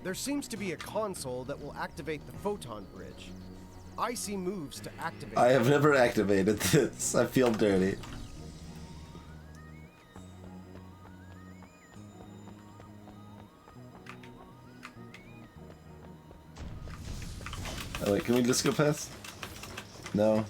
There seems to be a console that will activate the photon bridge. ICEY moves to activate. I have never activated this. I feel dirty. Oh, wait, can we just go past? No.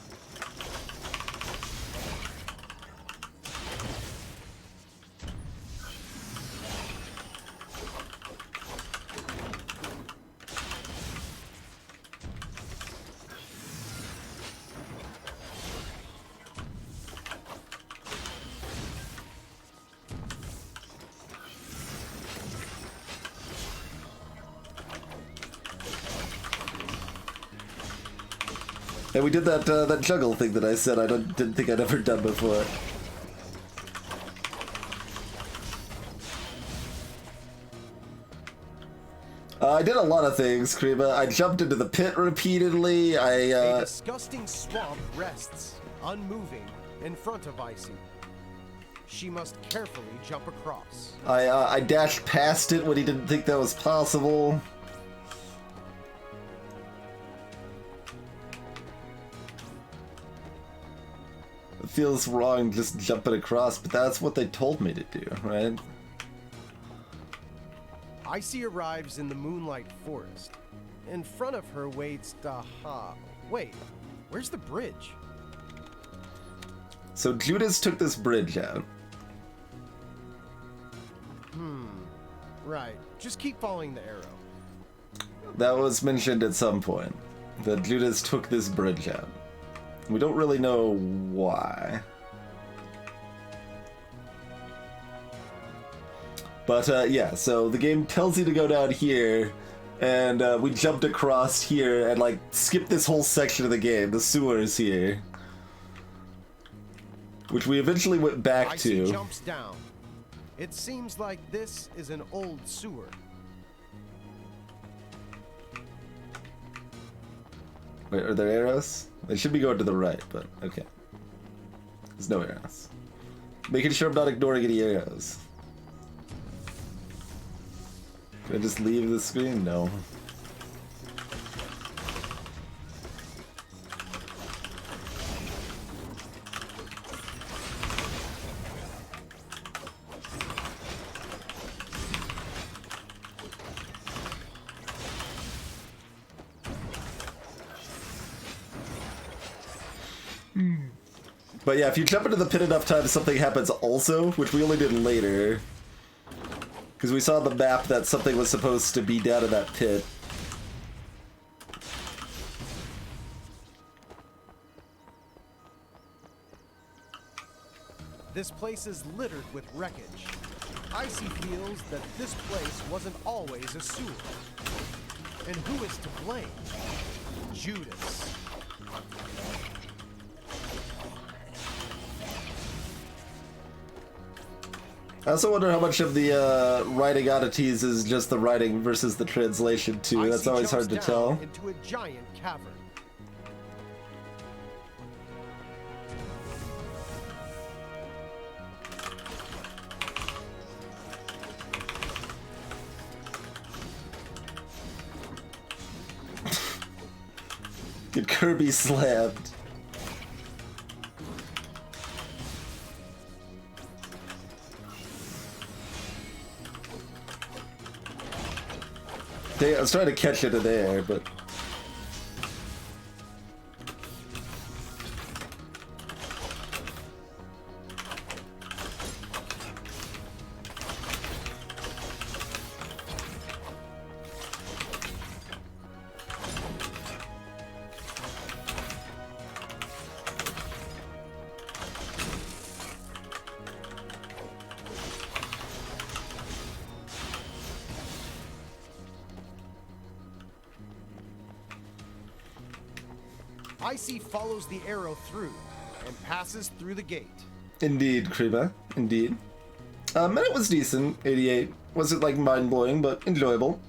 And we did that that juggle thing that I said didn't think I'd ever done before. I did a lot of things, Krima. I jumped into the pit repeatedly. A disgusting swamp rests, unmoving, in front of ICEY. She must carefully jump across. I dashed past it when he didn't think that was possible. It feels wrong just jumping across, but that's what they told me to do, right? ICEY arrives in the Moonlight Forest. In front of her waits Daha. Wait, where's the bridge? So Judas took this bridge out. Right, just keep following the arrow. That was mentioned at some point, that Judas took this bridge out. We don't really know why. But yeah, so the game tells you to go down here, and we jumped across here and like skipped this whole section of the game, the sewers here. Which we eventually went back ICEY to. Jumps down. It seems like this is an old sewer. Wait, are there arrows? They should be going to the right, but okay. There's no arrows. Making sure I'm not ignoring any arrows. Can I just leave the screen? No. But yeah, if you jump into the pit enough times, something happens also, which we only did later. Because we saw on the map that something was supposed to be down in that pit. This place is littered with wreckage. ICEY feels that this place wasn't always a sewer. And who is to blame? Judas. I also wonder how much of the writing oddities is just the writing versus the translation too. That's ICEY always hard to jumps tell. down into a giant cavern. Get Kirby slammed. Dang, I was trying to catch it in the air, but... ICEY follows the arrow through and passes through the gate. Indeed, Kriba. Indeed. And it was decent, 88. Wasn't like mind-blowing, but enjoyable.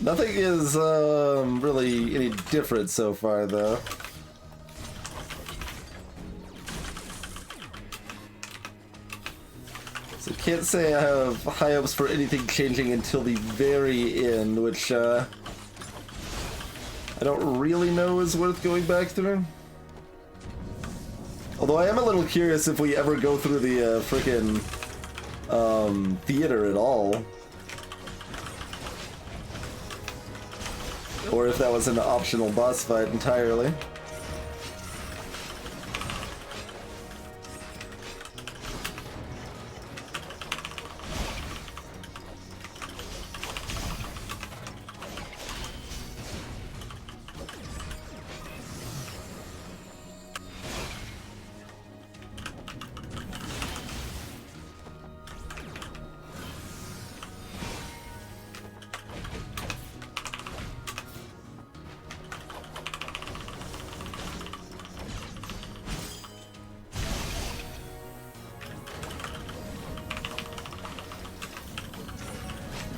Nothing is really any different so far, though. So can't say I have high hopes for anything changing until the very end, which I don't really know is worth going back through. Although I am a little curious if we ever go through the frickin' theater at all. Or if that was an optional boss fight entirely.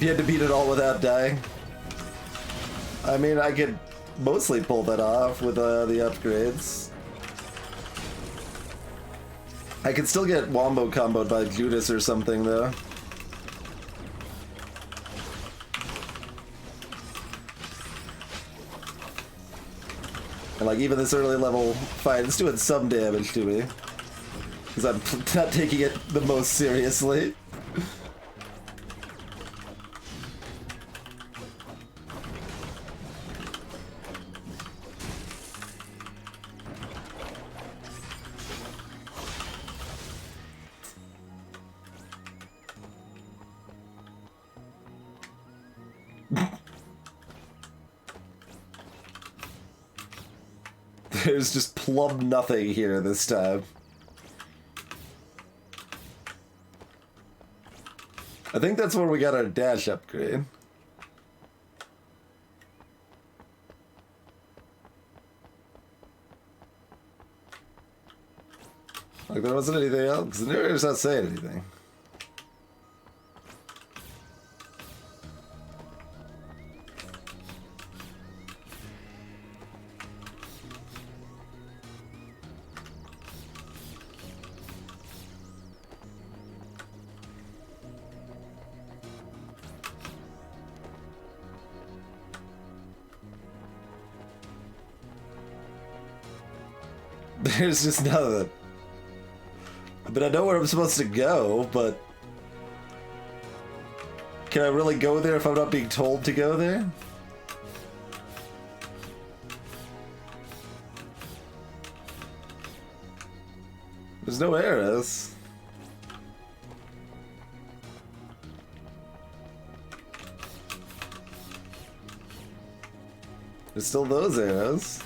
You had to beat it all without dying. I mean, I could mostly pull that off with the upgrades. I could still get wombo comboed by Judas or something, though. And like, even this early level fight, it's doing some damage to me. Because I'm not taking it the most seriously. There's just plumb nothing here this time. I think that's where we got our dash upgrade. Like, there wasn't anything else. The narrator's not saying anything. There's just nothing. But I know where I'm supposed to go, but... Can I really go there if I'm not being told to go there? There's no arrows. There's still those arrows.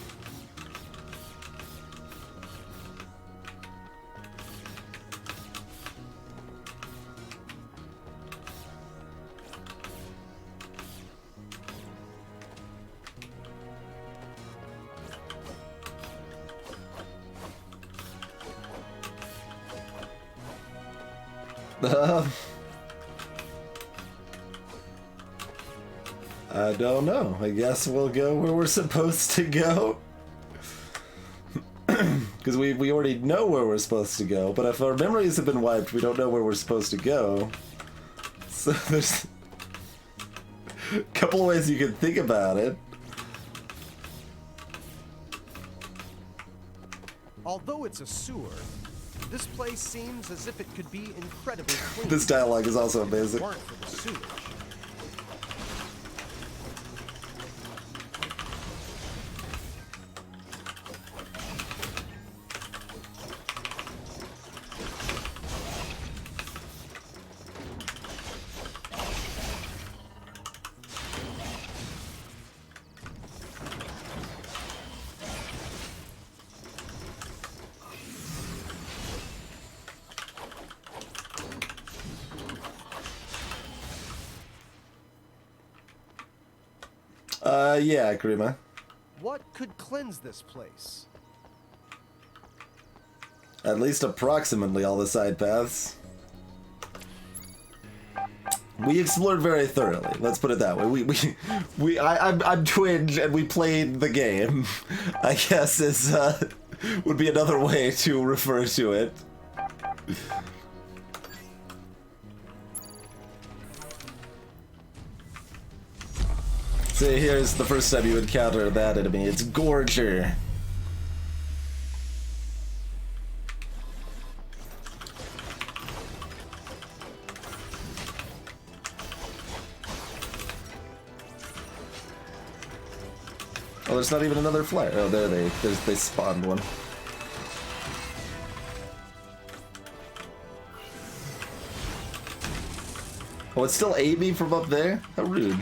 I don't know. I guess we'll go where we're supposed to go. Because we already know where we're supposed to go, but if our memories have been wiped, we don't know where we're supposed to go. So there's a couple of ways you can think about it. Although it's a sewer, this place seems as if it could be incredibly clean. This dialogue is also if it amazing. weren't for the sewage. Yeah, Karima. What could cleanse this place? At least approximately all the side paths. We explored very thoroughly. Let's put it that way. I'm twinge and we played the game. I guess is would be another way to refer to it. So here's the first time you encounter that enemy. It's Gorger. Oh, there's not even another flyer. Oh, there they spawned one. Oh, it's still Amy from up there? How rude.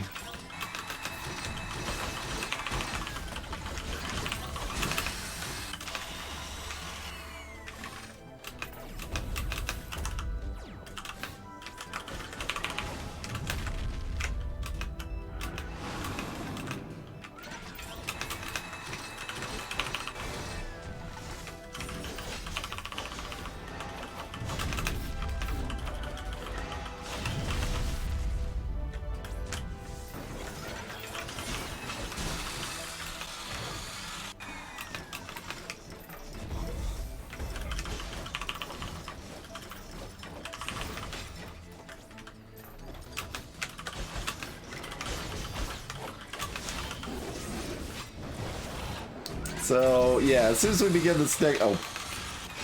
So yeah, as soon as we begin this next, oh,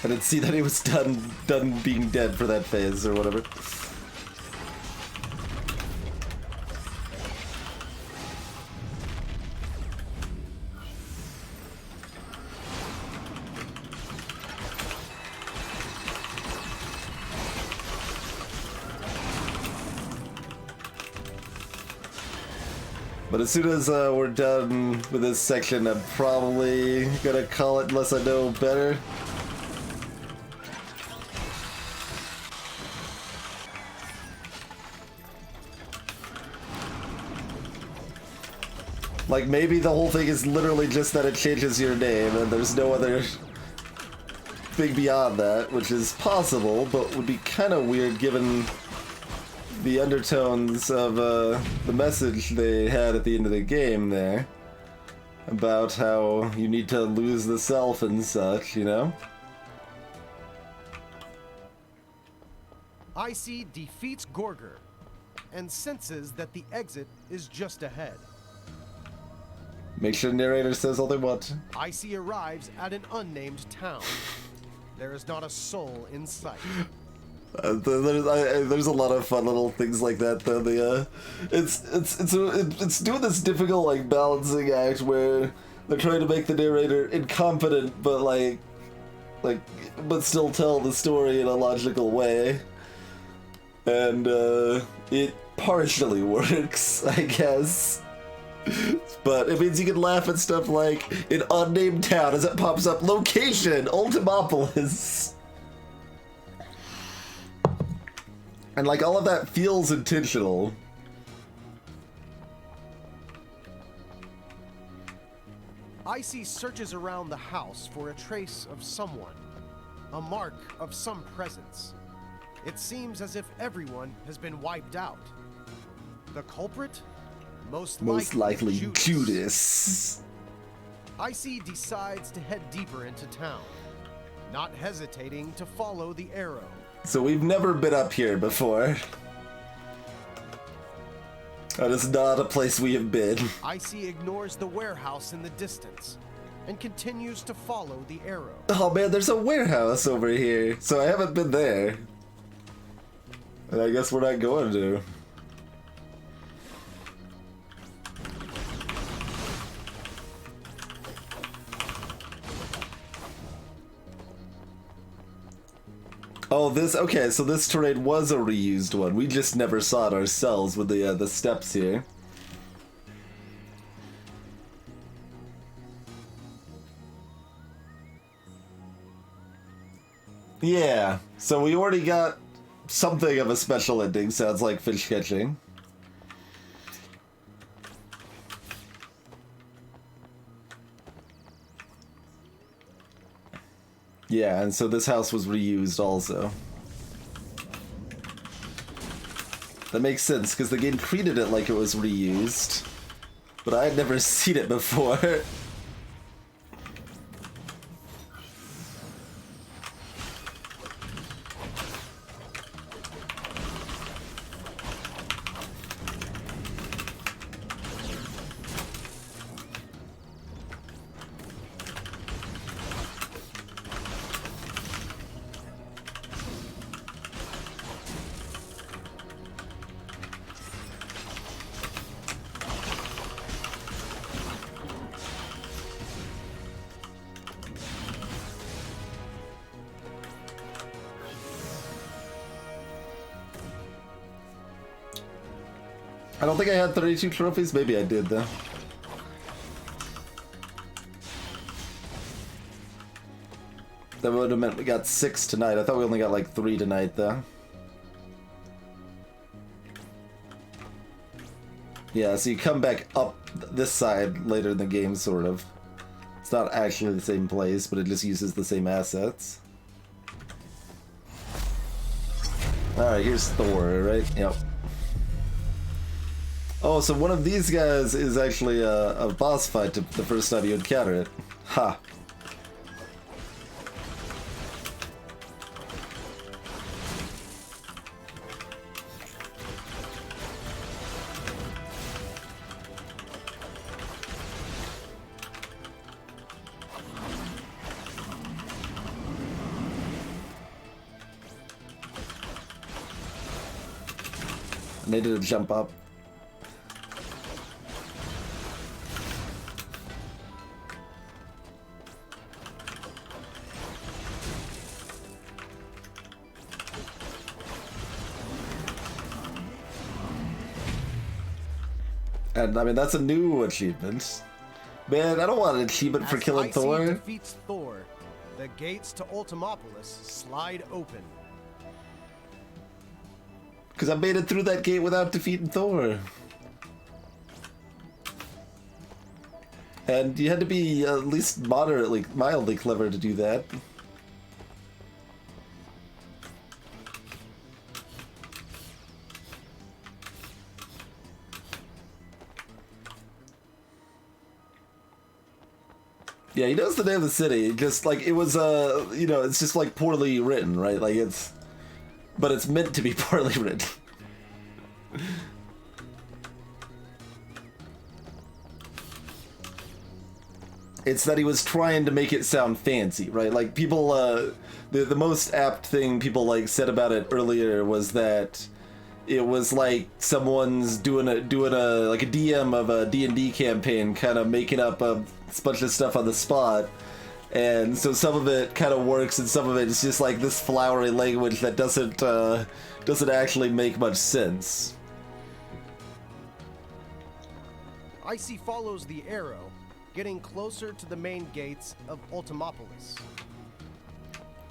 I didn't see that he was done being dead for that phase or whatever. But as soon as we're done with this section, I'm probably gonna call it unless I know better. Like, maybe the whole thing is literally just that it changes your name and there's no other thing beyond that, which is possible, but would be kind of weird given the undertones of the message they had at the end of the game there about how you need to lose the self and such, you know? ICEY defeats Gorger and senses that the exit is just ahead. Make sure the narrator says all they want. ICEY arrives at an unnamed town. There is not a soul in sight. There's a lot of fun little things like that though. It's doing this difficult like balancing act where they're trying to make the narrator incompetent but but still tell the story in a logical way, and it partially works, I guess. But it means you can laugh at stuff like an unnamed town as it pops up, location Ultimopolis. And like all of that feels intentional. ICEY searches around the house for a trace of someone, a mark of some presence. It seems as if everyone has been wiped out. The culprit? Most likely Judas. ICEY decides to head deeper into town, not hesitating to follow the arrow. So we've never been up here before. That is not a place we have been. ICEY ignores the warehouse in the distance, and continues to follow the arrow. Oh man, there's a warehouse over here, so I haven't been there. And I guess we're not going to. Oh, okay, so this terrain was a reused one. We just never saw it ourselves with the steps here. Yeah, so we already got something of a special ending, sounds like fish catching. Yeah, and so this house was reused also. That makes sense, because the game treated it like it was reused. But I had never seen it before. I don't think I had 32 trophies. Maybe I did, though. That would have meant we got 6 tonight. I thought we only got like 3 tonight, though. Yeah, so you come back up this side later in the game, sort of. It's not actually the same place, but it just uses the same assets. Alright, here's Thor, right? Yep. Oh, so one of these guys is actually a boss fight the first time you encounter it. Ha. I needed to jump up. And I mean, that's a new achievement. Man, I don't want an achievement for killing Thor. As ICEY defeats Thor, the gates to Ultimopolis slide open. Because I made it through that gate without defeating Thor. And you had to be at least mildly clever to do that. Yeah, he knows the name of the city. Just like it was, you know, it's just like poorly written, right? Like but it's meant to be poorly written. It's that he was trying to make it sound fancy, right? Like people, the most apt thing people like said about it earlier was that it was like someone's doing a like a DM of a D&D campaign, kind of making up a bunch of stuff on the spot. And so some of it kind of works, and some of it is just like this flowery language that doesn't actually make much sense. ICEY follows the arrow, getting closer to the main gates of Ultimopolis.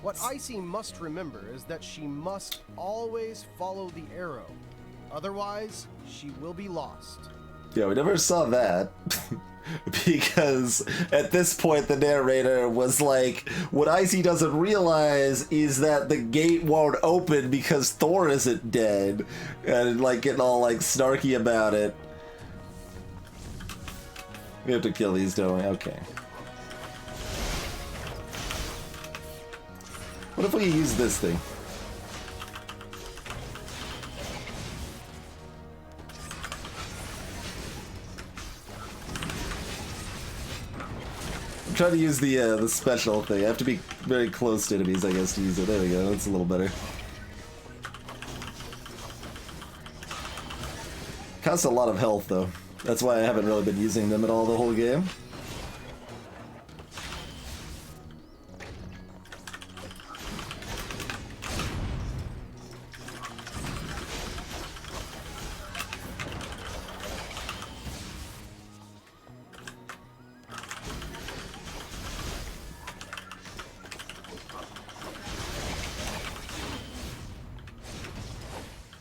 What ICEY must remember is that she must always follow the arrow. Otherwise, she will be lost. Yeah, we never saw that. Because at this point the narrator was like, what ICEY doesn't realize is that the gate won't open because Thor isn't dead, and like getting all like snarky about it. We have to kill these, don't we? Okay. What if we use this thing? try to use the special thing. I have to be very close to enemies, I guess, to use it. There we go. That's a little better. Costs a lot of health, though. That's why I haven't really been using them at all the whole game.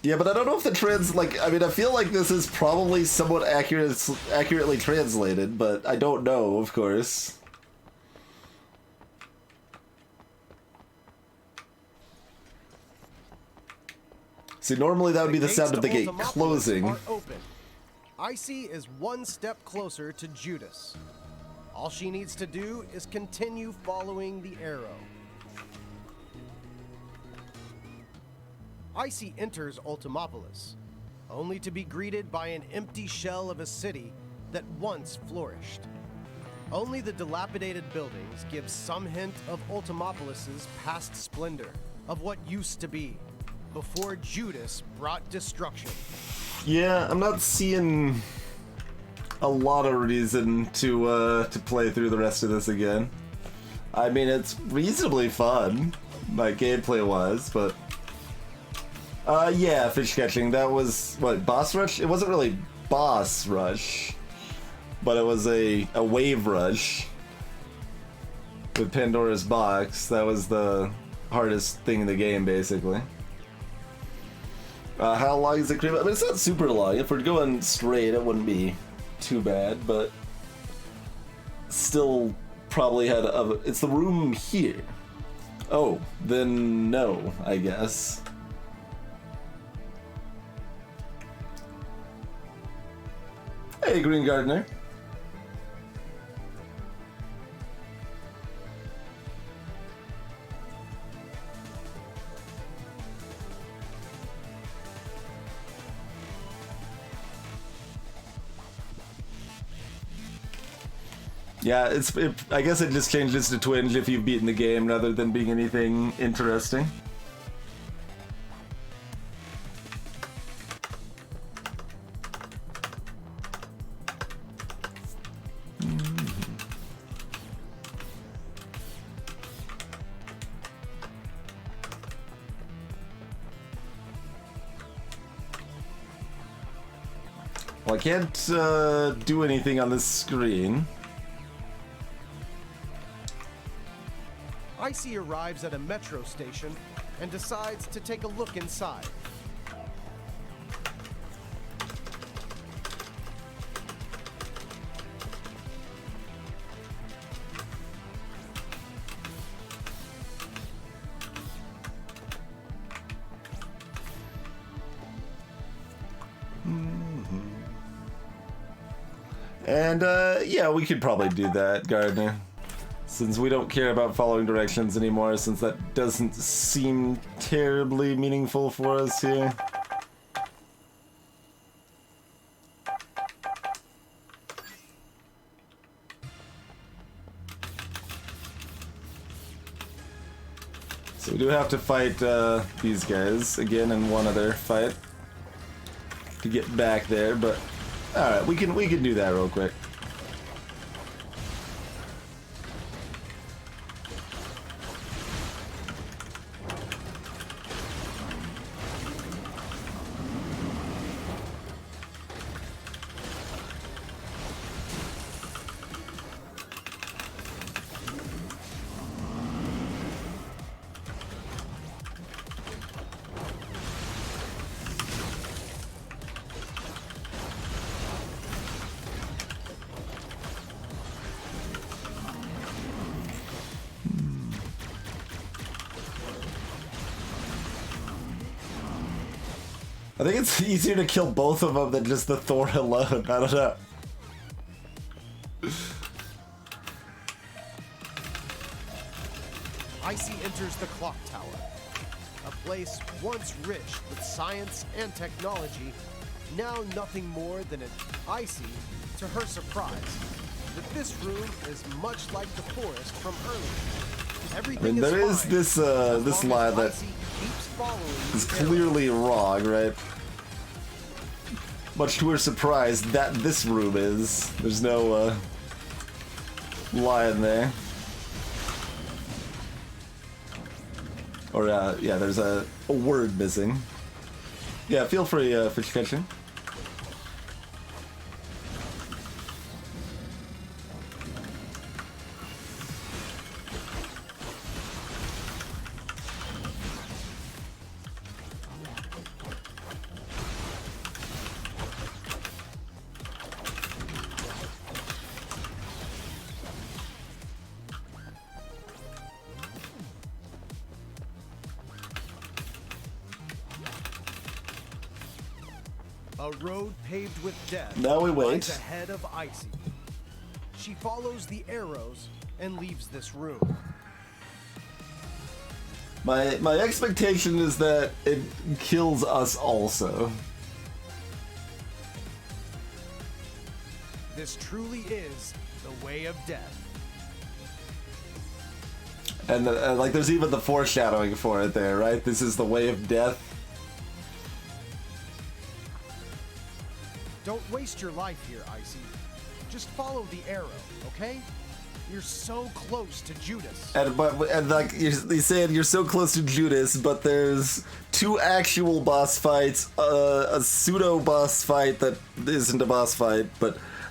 Yeah, but I don't know if the I mean, I feel like this is probably somewhat accurately translated, but I don't know, of course. See, normally that would be the sound of the gate closing. ICEY is one step closer to Judas. All she needs to do is continue following the arrow. ICEY enters Ultimopolis, only to be greeted by an empty shell of a city that once flourished. Only the dilapidated buildings give some hint of Ultimopolis' past splendor, of what used to be, before Judas brought destruction. Yeah, I'm not seeing a lot of reason to play through the rest of this again. I mean, it's reasonably fun, like gameplay-wise, but... yeah, fish catching. That was, what, boss rush? It wasn't really boss rush, but it was a wave rush with Pandora's box. That was the hardest thing in the game, basically. How long is the creep? I mean, it's not super long. If we're going straight, it wouldn't be too bad, but still probably had it's the room here. Oh, then no, I guess. Hey, Green Gardener. Yeah, I guess it just changes to twinge if you've beaten the game rather than being anything interesting. Well, I can't do anything on this screen. ICEY arrives at a metro station and decides to take a look inside. And yeah, we could probably do that, Gardner. Since we don't care about following directions anymore, since that doesn't seem terribly meaningful for us here. So we do have to fight these guys again in one other fight to get back there, but alright, we can do that real quick. I think it's easier to kill both of them than just the Thor alone. I don't know. ICEY enters the clock tower, a place once rich with science and technology, now nothing more than an ICEY, to her surprise, that this room is much like the forest from earlier. I Everything mean, there is fine this as this long line as that ICEY keeps following is the arrow. clearly wrong, right? Much to her surprise, that this room is. There's no line there. Or yeah, there's a word missing. Yeah, feel free, Fish Catcher. A road paved with death Now we wait. lies ahead of ICEY. She follows the arrows and leaves this room. My expectation is that it kills us also. This truly is the way of death. And like, there's even the foreshadowing for it there, right? This is the way of death. Don't waste your life here, ICEY. Just follow the arrow, okay? You're so close to Judas. And like you're saying, you're so close to Judas, but there's 2 actual boss fights, a pseudo boss fight that isn't a boss fight,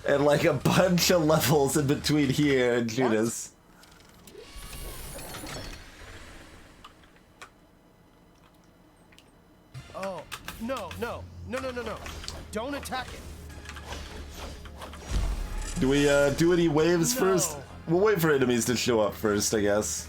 and like a bunch of levels in between here and Judas. Oh, no. Don't attack it. Do we do any waves No. first? We'll wait for enemies to show up first, I guess.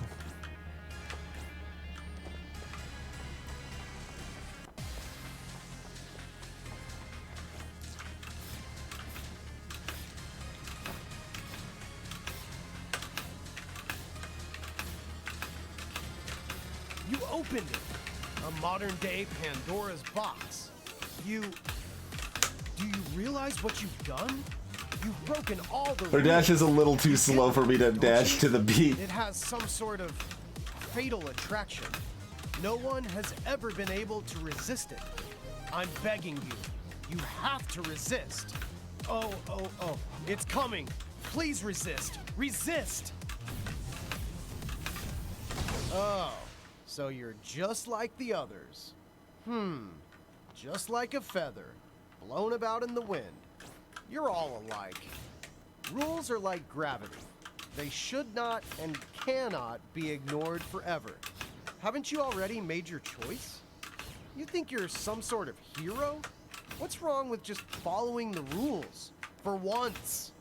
You opened it. A modern-day Pandora's box. Do you realize what you've done? You've broken all the Her dash rules. is a little too slow for me to Don't dash you? to the beat. It has some sort of fatal attraction. No one has ever been able to resist it. I'm begging you. You have to resist. Oh. It's coming. Please resist. Resist! Oh, so you're just like the others. Just like a feather, blown about in the wind. You're all alike. Rules are like gravity. They should not and cannot be ignored forever. Haven't you already made your choice? You think you're some sort of hero? What's wrong with just following the rules? For once,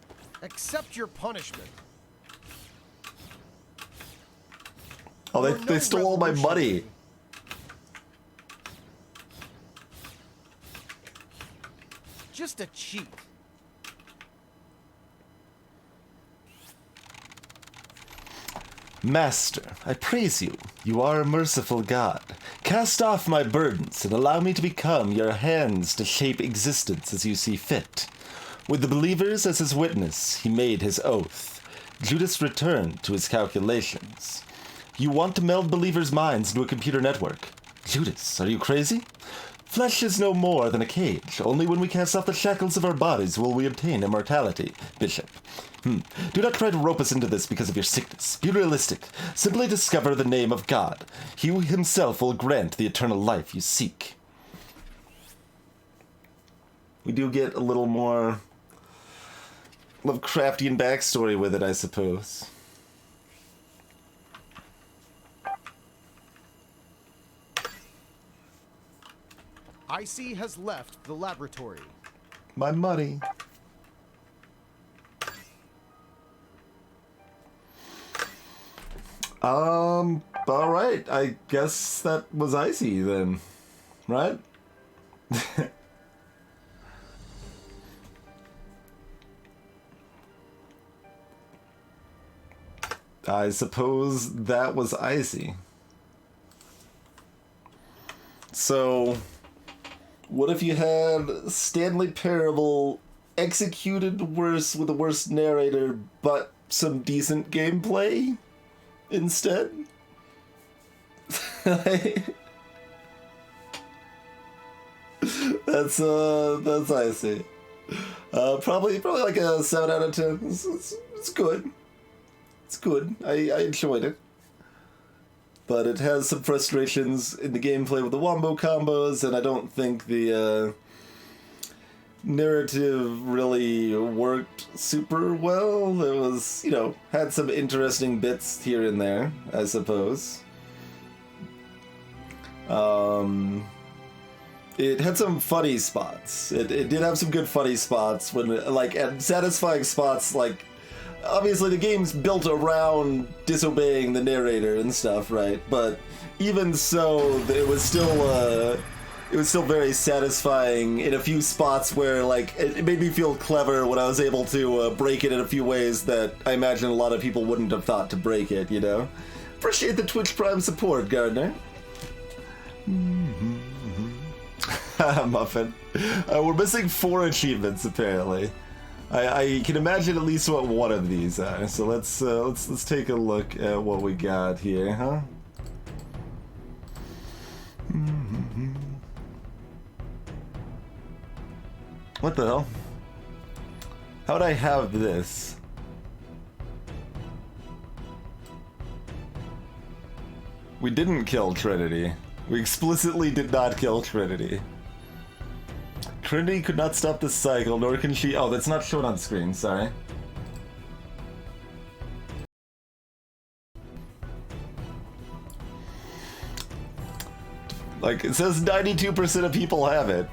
accept your punishment. Oh, You're they no stole all my money. revolutionary. Just a cheat. Master, I praise you. You are a merciful God. Cast off my burdens and allow me to become your hands to shape existence as you see fit. With the believers as his witness, he made his oath. Judas returned to his calculations. You want to meld believers' minds into a computer network. Judas, are you crazy? Flesh is no more than a cage. Only when we cast off the shackles of our bodies will we obtain immortality, Bishop. Do not try to rope us into this because of your sickness. Be realistic. Simply discover the name of God. He himself will grant the eternal life you seek. We do get a little more Lovecraftian backstory with it, I suppose. ICEY has left the laboratory. My money. Alright, I guess that was ICEY then, right? I suppose that was ICEY. So, what if you had Stanley Parable executed worse with a worse narrator, but some decent gameplay instead. That's ICEY. Probably like a 7 out of 10. It's good. It's good. I enjoyed it. But it has some frustrations in the gameplay with the wombo combos, and I don't think the narrative really worked super well. It was, you know, had some interesting bits here and there, I suppose. It had some funny spots. It did have some good funny spots when, like, and satisfying spots, like, obviously the game's built around disobeying the narrator and stuff, right? But even so, it was still very satisfying in a few spots where, like, it made me feel clever when I was able to break it in a few ways that I imagine a lot of people wouldn't have thought to break it, you know? Appreciate the Twitch Prime support, Gardner. Muffin. We're missing 4 achievements, apparently. I can imagine at least what one of these are. So let's take a look at what we got here, huh? What the hell? How'd I have this? We didn't kill Trinity. We explicitly did not kill Trinity. Trinity could not stop the cycle, nor can she... Oh, that's not shown on screen, sorry. Like, it says 92% of people have it.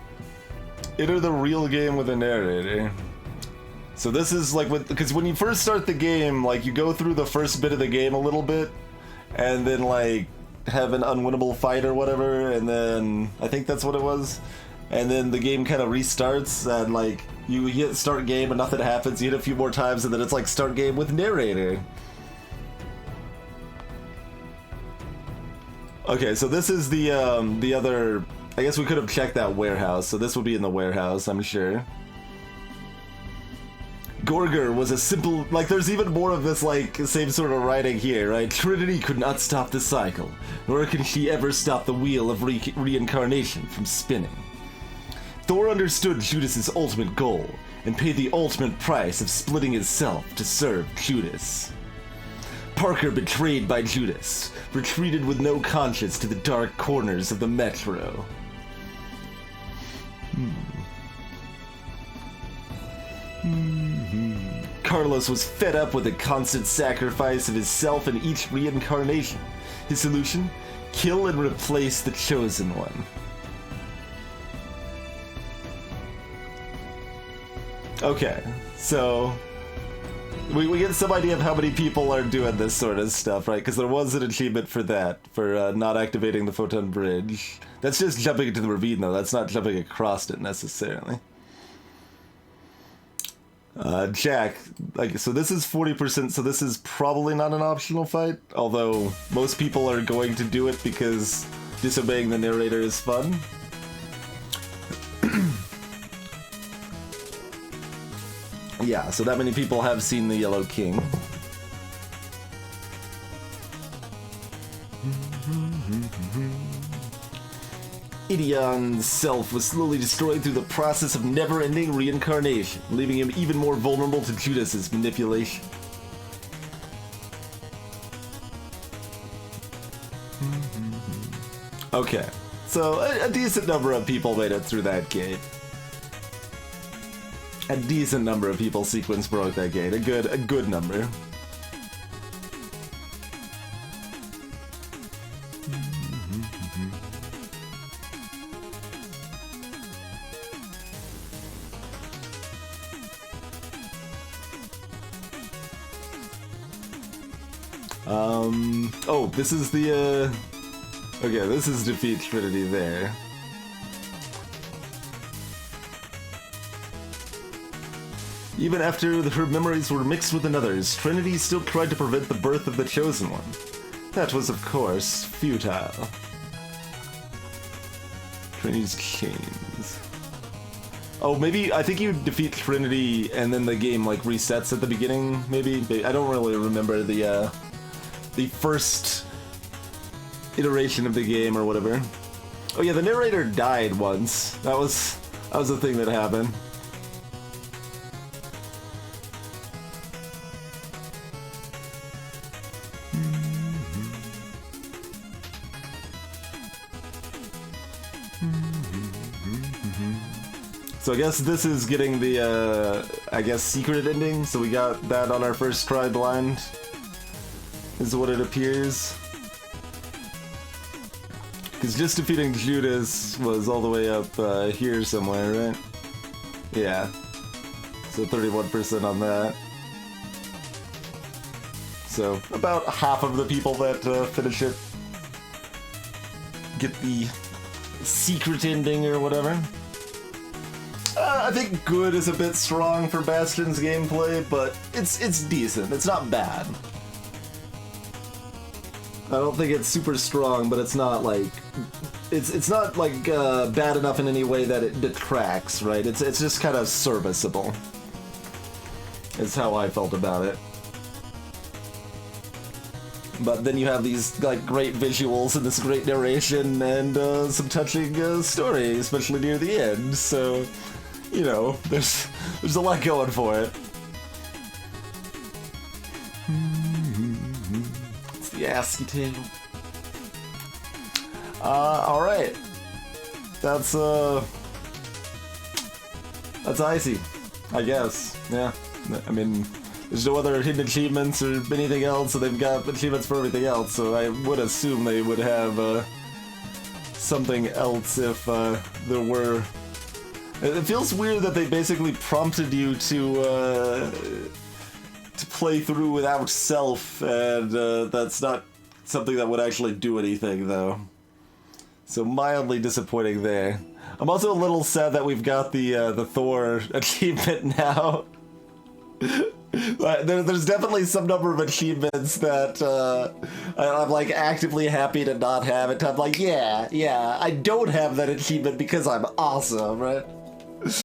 Enter the real game with a narrator. So this is like, because when you first start the game, like, you go through the first bit of the game a little bit, and then, like, have an unwinnable fight or whatever, and then... I think that's what it was. And then the game kind of restarts, and like you hit start game and nothing happens. You hit a few more times, and then it's like start game with narrator. Okay, so this is the other. I guess we could have checked that warehouse. So this would be in the warehouse, I'm sure. Gorger was a simple, like, there's even more of this, like, same sort of writing here, right? Trinity could not stop the cycle, nor can she ever stop the wheel of reincarnation from spinning. Thor understood Judas's ultimate goal and paid the ultimate price of splitting himself to serve Judas. Parker, betrayed by Judas, retreated with no conscience to the dark corners of the metro. Carlos was fed up with the constant sacrifice of himself in each reincarnation. His solution? Kill and replace the Chosen One. Okay, so we get some idea of how many people are doing this sort of stuff, right? Because there was an achievement for that, for not activating the photon bridge. That's just jumping into the ravine, though. That's not jumping across it, necessarily. Jack, like, so this is 40%, so this is probably not an optional fight, although most people are going to do it because disobeying the narrator is fun. Yeah, so that many people have seen the Yellow King. Idion's self was slowly destroyed through the process of never-ending reincarnation, leaving him even more vulnerable to Judas's manipulation. Okay, so a decent number of people made it through that gate. A decent number of people sequence broke that gate. A good number. Oh, this is the, okay, this is defeat Trinity there. Even after her memories were mixed with another's, Trinity still tried to prevent the birth of the Chosen One. That was, of course, futile. Trinity's chains. Oh, maybe, I think you defeat Trinity and then the game, like, resets at the beginning, maybe? I don't really remember the first iteration of the game or whatever. Oh yeah, the narrator died once. That was a thing that happened. So I guess this is getting the, I guess, secret ending. So we got that on our first try blind, is what it appears. Because just defeating Judas was all the way up here somewhere, right? Yeah. So 31% on that. So about half of the people that finish it get the secret ending or whatever. I think good is a bit strong for Bastion's gameplay, but it's decent. It's not bad. I don't think it's super strong, but it's not like it's not like bad enough in any way that it detracts, right? It's just kind of serviceable. Is how I felt about it. But then you have these like great visuals and this great narration and some touching story, especially near the end. So, you know, there's a lot going for it. It's the ASCII table. All right. That's ICEY, I guess. Yeah. I mean, there's no other hidden achievements or anything else, so they've got achievements for everything else, so I would assume they would have something else if there were. It feels weird that they basically prompted you to play through without self, and that's not something that would actually do anything, though. So mildly disappointing there. I'm also a little sad that we've got the Thor achievement now. There's definitely some number of achievements that I'm like actively happy to not have it. I'm like, yeah, I don't have that achievement because I'm awesome, right?